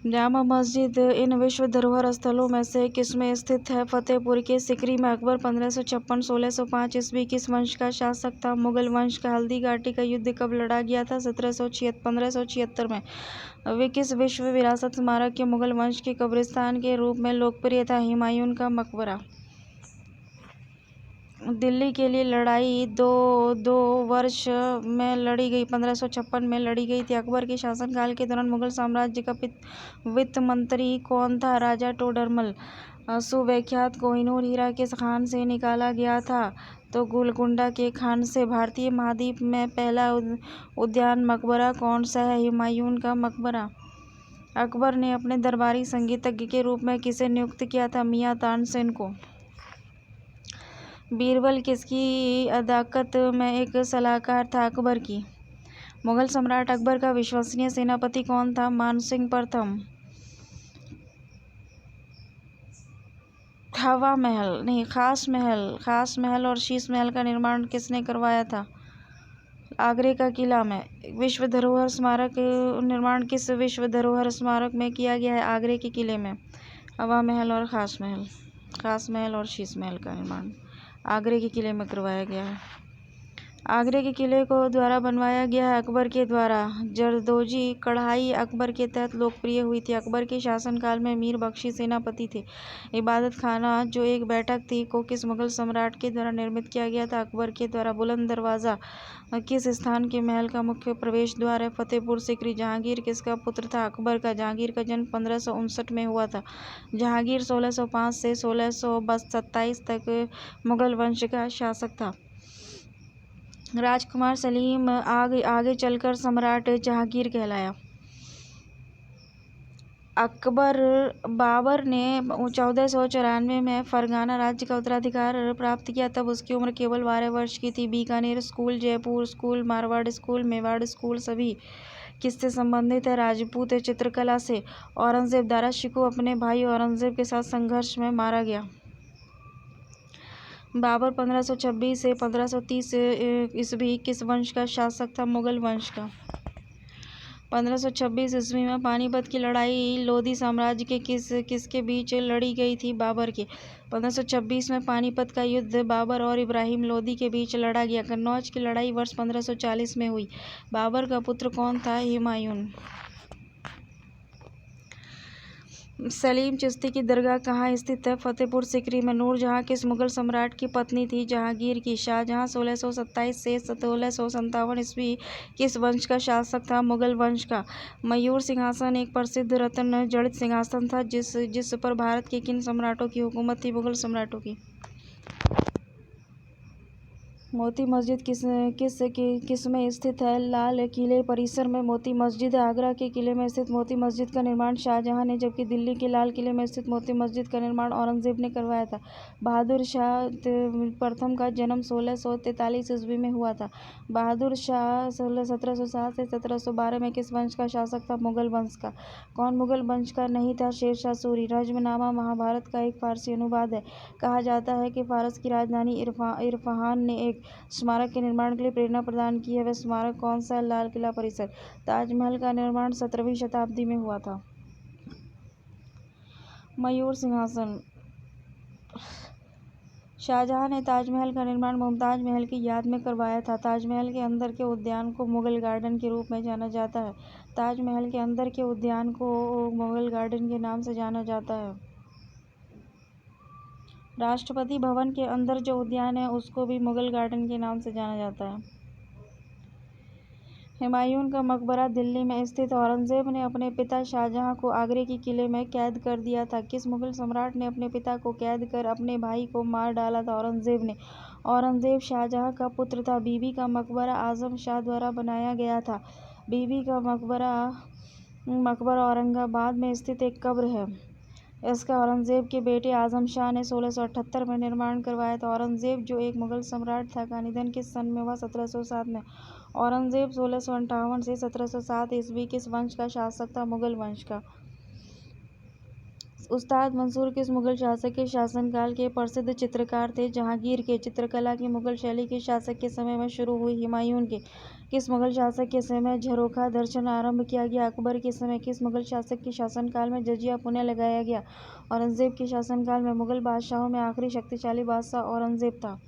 A: जामा मस्जिद इन विश्व धरोहर स्थलों में से किसमें स्थित है? फतेहपुर के सिकरी में। अकबर 1556-1605 ईस्वी किस वंश का शासक था? मुगल वंश का। हल्दी घाटी का युद्ध कब लड़ा गया था? 1576 में। वे किस विश्व विरासत स्मारक के मुगल वंश के कब्रिस्तान के रूप में लोकप्रिय था? हुमायूं का मकबरा। दिल्ली के लिए लड़ाई दो वर्ष में लड़ी गई। 1556 में लड़ी गई थी। अकबर के शासनकाल के दौरान मुगल साम्राज्य का वित्त मंत्री कौन था? राजा टोडरमल। सुविख्यात कोहिनूर हीरा किस खान से निकाला गया था? तो गोलकुंडा के खान से। भारतीय महाद्वीप में पहला उद्यान मकबरा कौन सा है? हुमायूं का मकबरा। अकबर ने अपने दरबारी संगीतज्ञ के रूप में किसे नियुक्त किया था? मियां तानसेन को। बीरबल किसकी अदालत में एक सलाहकार था? अकबर की। मुगल सम्राट अकबर का विश्वसनीय सेनापति कौन था? मानसिंह प्रथम। खास महल और शीश महल का निर्माण किसने करवाया था? आगरे का किला में विश्व धरोहर स्मारक निर्माण किस विश्व धरोहर स्मारक में किया गया है? आगरे के किले में हवा महल और खास महल और शीश महल का निर्माण आगरे के किले में करवाया गया है। आगरे के किले को द्वारा बनवाया गया है अकबर के द्वारा। जरदोजी कढ़ाई अकबर के तहत लोकप्रिय हुई थी। अकबर के शासनकाल में मीर बख्शी सेनापति थे। इबादत खाना जो एक बैठक थी को किस मुगल सम्राट के द्वारा निर्मित किया गया था? अकबर के द्वारा। बुलंद दरवाज़ा किस स्थान के महल का मुख्य प्रवेश द्वार है? फतेहपुर सीकरी। जहांगीर किसका पुत्र था? अकबर का। जहांगीर का जन्म 1559 में हुआ था। जहांगीर 1605 से 1627 तक मुगल वंश का शासक था। राजकुमार सलीम आगे चलकर सम्राट जहांगीर कहलाया। बाबर ने 1494 में फरगाना राज्य का उत्तराधिकार प्राप्त किया, तब उसकी उम्र केवल 12 वर्ष की थी। Bikaner school, Jaipur school, Marwar school, Mewar school सभी किससे संबंधित है? राजपूत चित्रकला से। औरंगजेब दारा शिकोह अपने भाई औरंगजेब के साथ संघर्ष में मारा गया। बाबर 1526 से 1530 ईस्वी किस वंश का शासक था? मुगल वंश का। 1526 ईस्वी में पानीपत की लड़ाई लोधी साम्राज्य के किसके बीच लड़ी गई थी? बाबर के। 1526 में पानीपत का युद्ध बाबर और इब्राहिम लोधी के बीच लड़ा गया। कन्नौज की लड़ाई वर्ष 1540 में हुई। बाबर का पुत्र कौन था? हुमायूं। सलीम चिश्ती की दरगाह कहाँ स्थित है? फतेहपुर सीकरी में। नूरजहां किस मुगल सम्राट की पत्नी थी? जहांगीर की। शाहजहां 1627 से 1657 ईस्वी किस वंश का शासक था? मुगल वंश का। मयूर सिंहासन एक प्रसिद्ध रत्न जड़ित सिंहासन था जिस पर भारत के किन सम्राटों की हुकूमत थी? मुगल सम्राटों की। मोती मस्जिद किस में स्थित है? लाल किले परिसर में मोती मस्जिद है। आगरा के किले में स्थित मोती मस्जिद का निर्माण शाहजहां ने, जबकि दिल्ली के लाल किले में स्थित मोती मस्जिद का निर्माण औरंगजेब ने करवाया था। बहादुर शाह प्रथम का जन्म 1643 ईस्वी में हुआ था। बहादुर शाह 1707 से 1712 में किस वंश का शासक था? मुगल वंश का। कौन मुगल वंश का नहीं था? शेरशाह सूरी। रज्मनामा महाभारत का एक फारसी अनुवाद है। कहा जाता है कि फारस की राजधानी इस्फहान ने एक स्मारक के निर्माण के लिए प्रेरणा प्रदान की है। वह स्मारक कौन सा है? लाल किला परिसर। ताजमहल का निर्माण 17वीं शताब्दी में हुआ था। मयूर सिंहासन। शाहजहां ने ताजमहल का निर्माण मुमताज महल की याद में करवाया था। ताजमहल के अंदर के उद्यान को मुगल गार्डन के रूप में जाना जाता है। ताजमहल के अंदर के उद्यान को मुगल गार्डन के नाम से जाना जाता है। राष्ट्रपति भवन के अंदर जो उद्यान है उसको भी मुगल गार्डन के नाम से जाना जाता है। हुमायूं का मकबरा दिल्ली में स्थित। औरंगजेब ने अपने पिता शाहजहां को आगरे के किले में कैद कर दिया था। किस मुगल सम्राट ने अपने पिता को कैद कर अपने भाई को मार डाला था? औरंगजेब ने। औरंगजेब शाहजहां का पुत्र था। बीबी का मकबरा आजम शाह द्वारा बनाया गया था। बीबी का मकबरा औरंगाबाद में स्थित एक कब्र है। इसका औरंगजेब के बेटे आजम शाह ने 1678 में निर्माण करवाया था। औरंगजेब जो एक मुगल सम्राट था का निधन किस सन में हुआ? 1707 में। औरंगजेब 1658 से 1707 ईस्वी किस वंश का शासक था? मुगल वंश का। उस्ताद मंसूर किस मुगल शासक के शासनकाल के प्रसिद्ध चित्रकार थे? जहांगीर के। चित्रकला की मुगल शैली किस शासक के समय में शुरू हुई? हुमायूं के। किस मुगल शासक के समय झरोखा दर्शन आरंभ किया गया? अकबर के समय। किस मुगल शासक के शासनकाल में जजिया पुनः लगाया गया? औरंगजेब के शासनकाल में। मुगल बादशाहों में आखिरी शक्तिशाली बादशाह औरंगजेब था।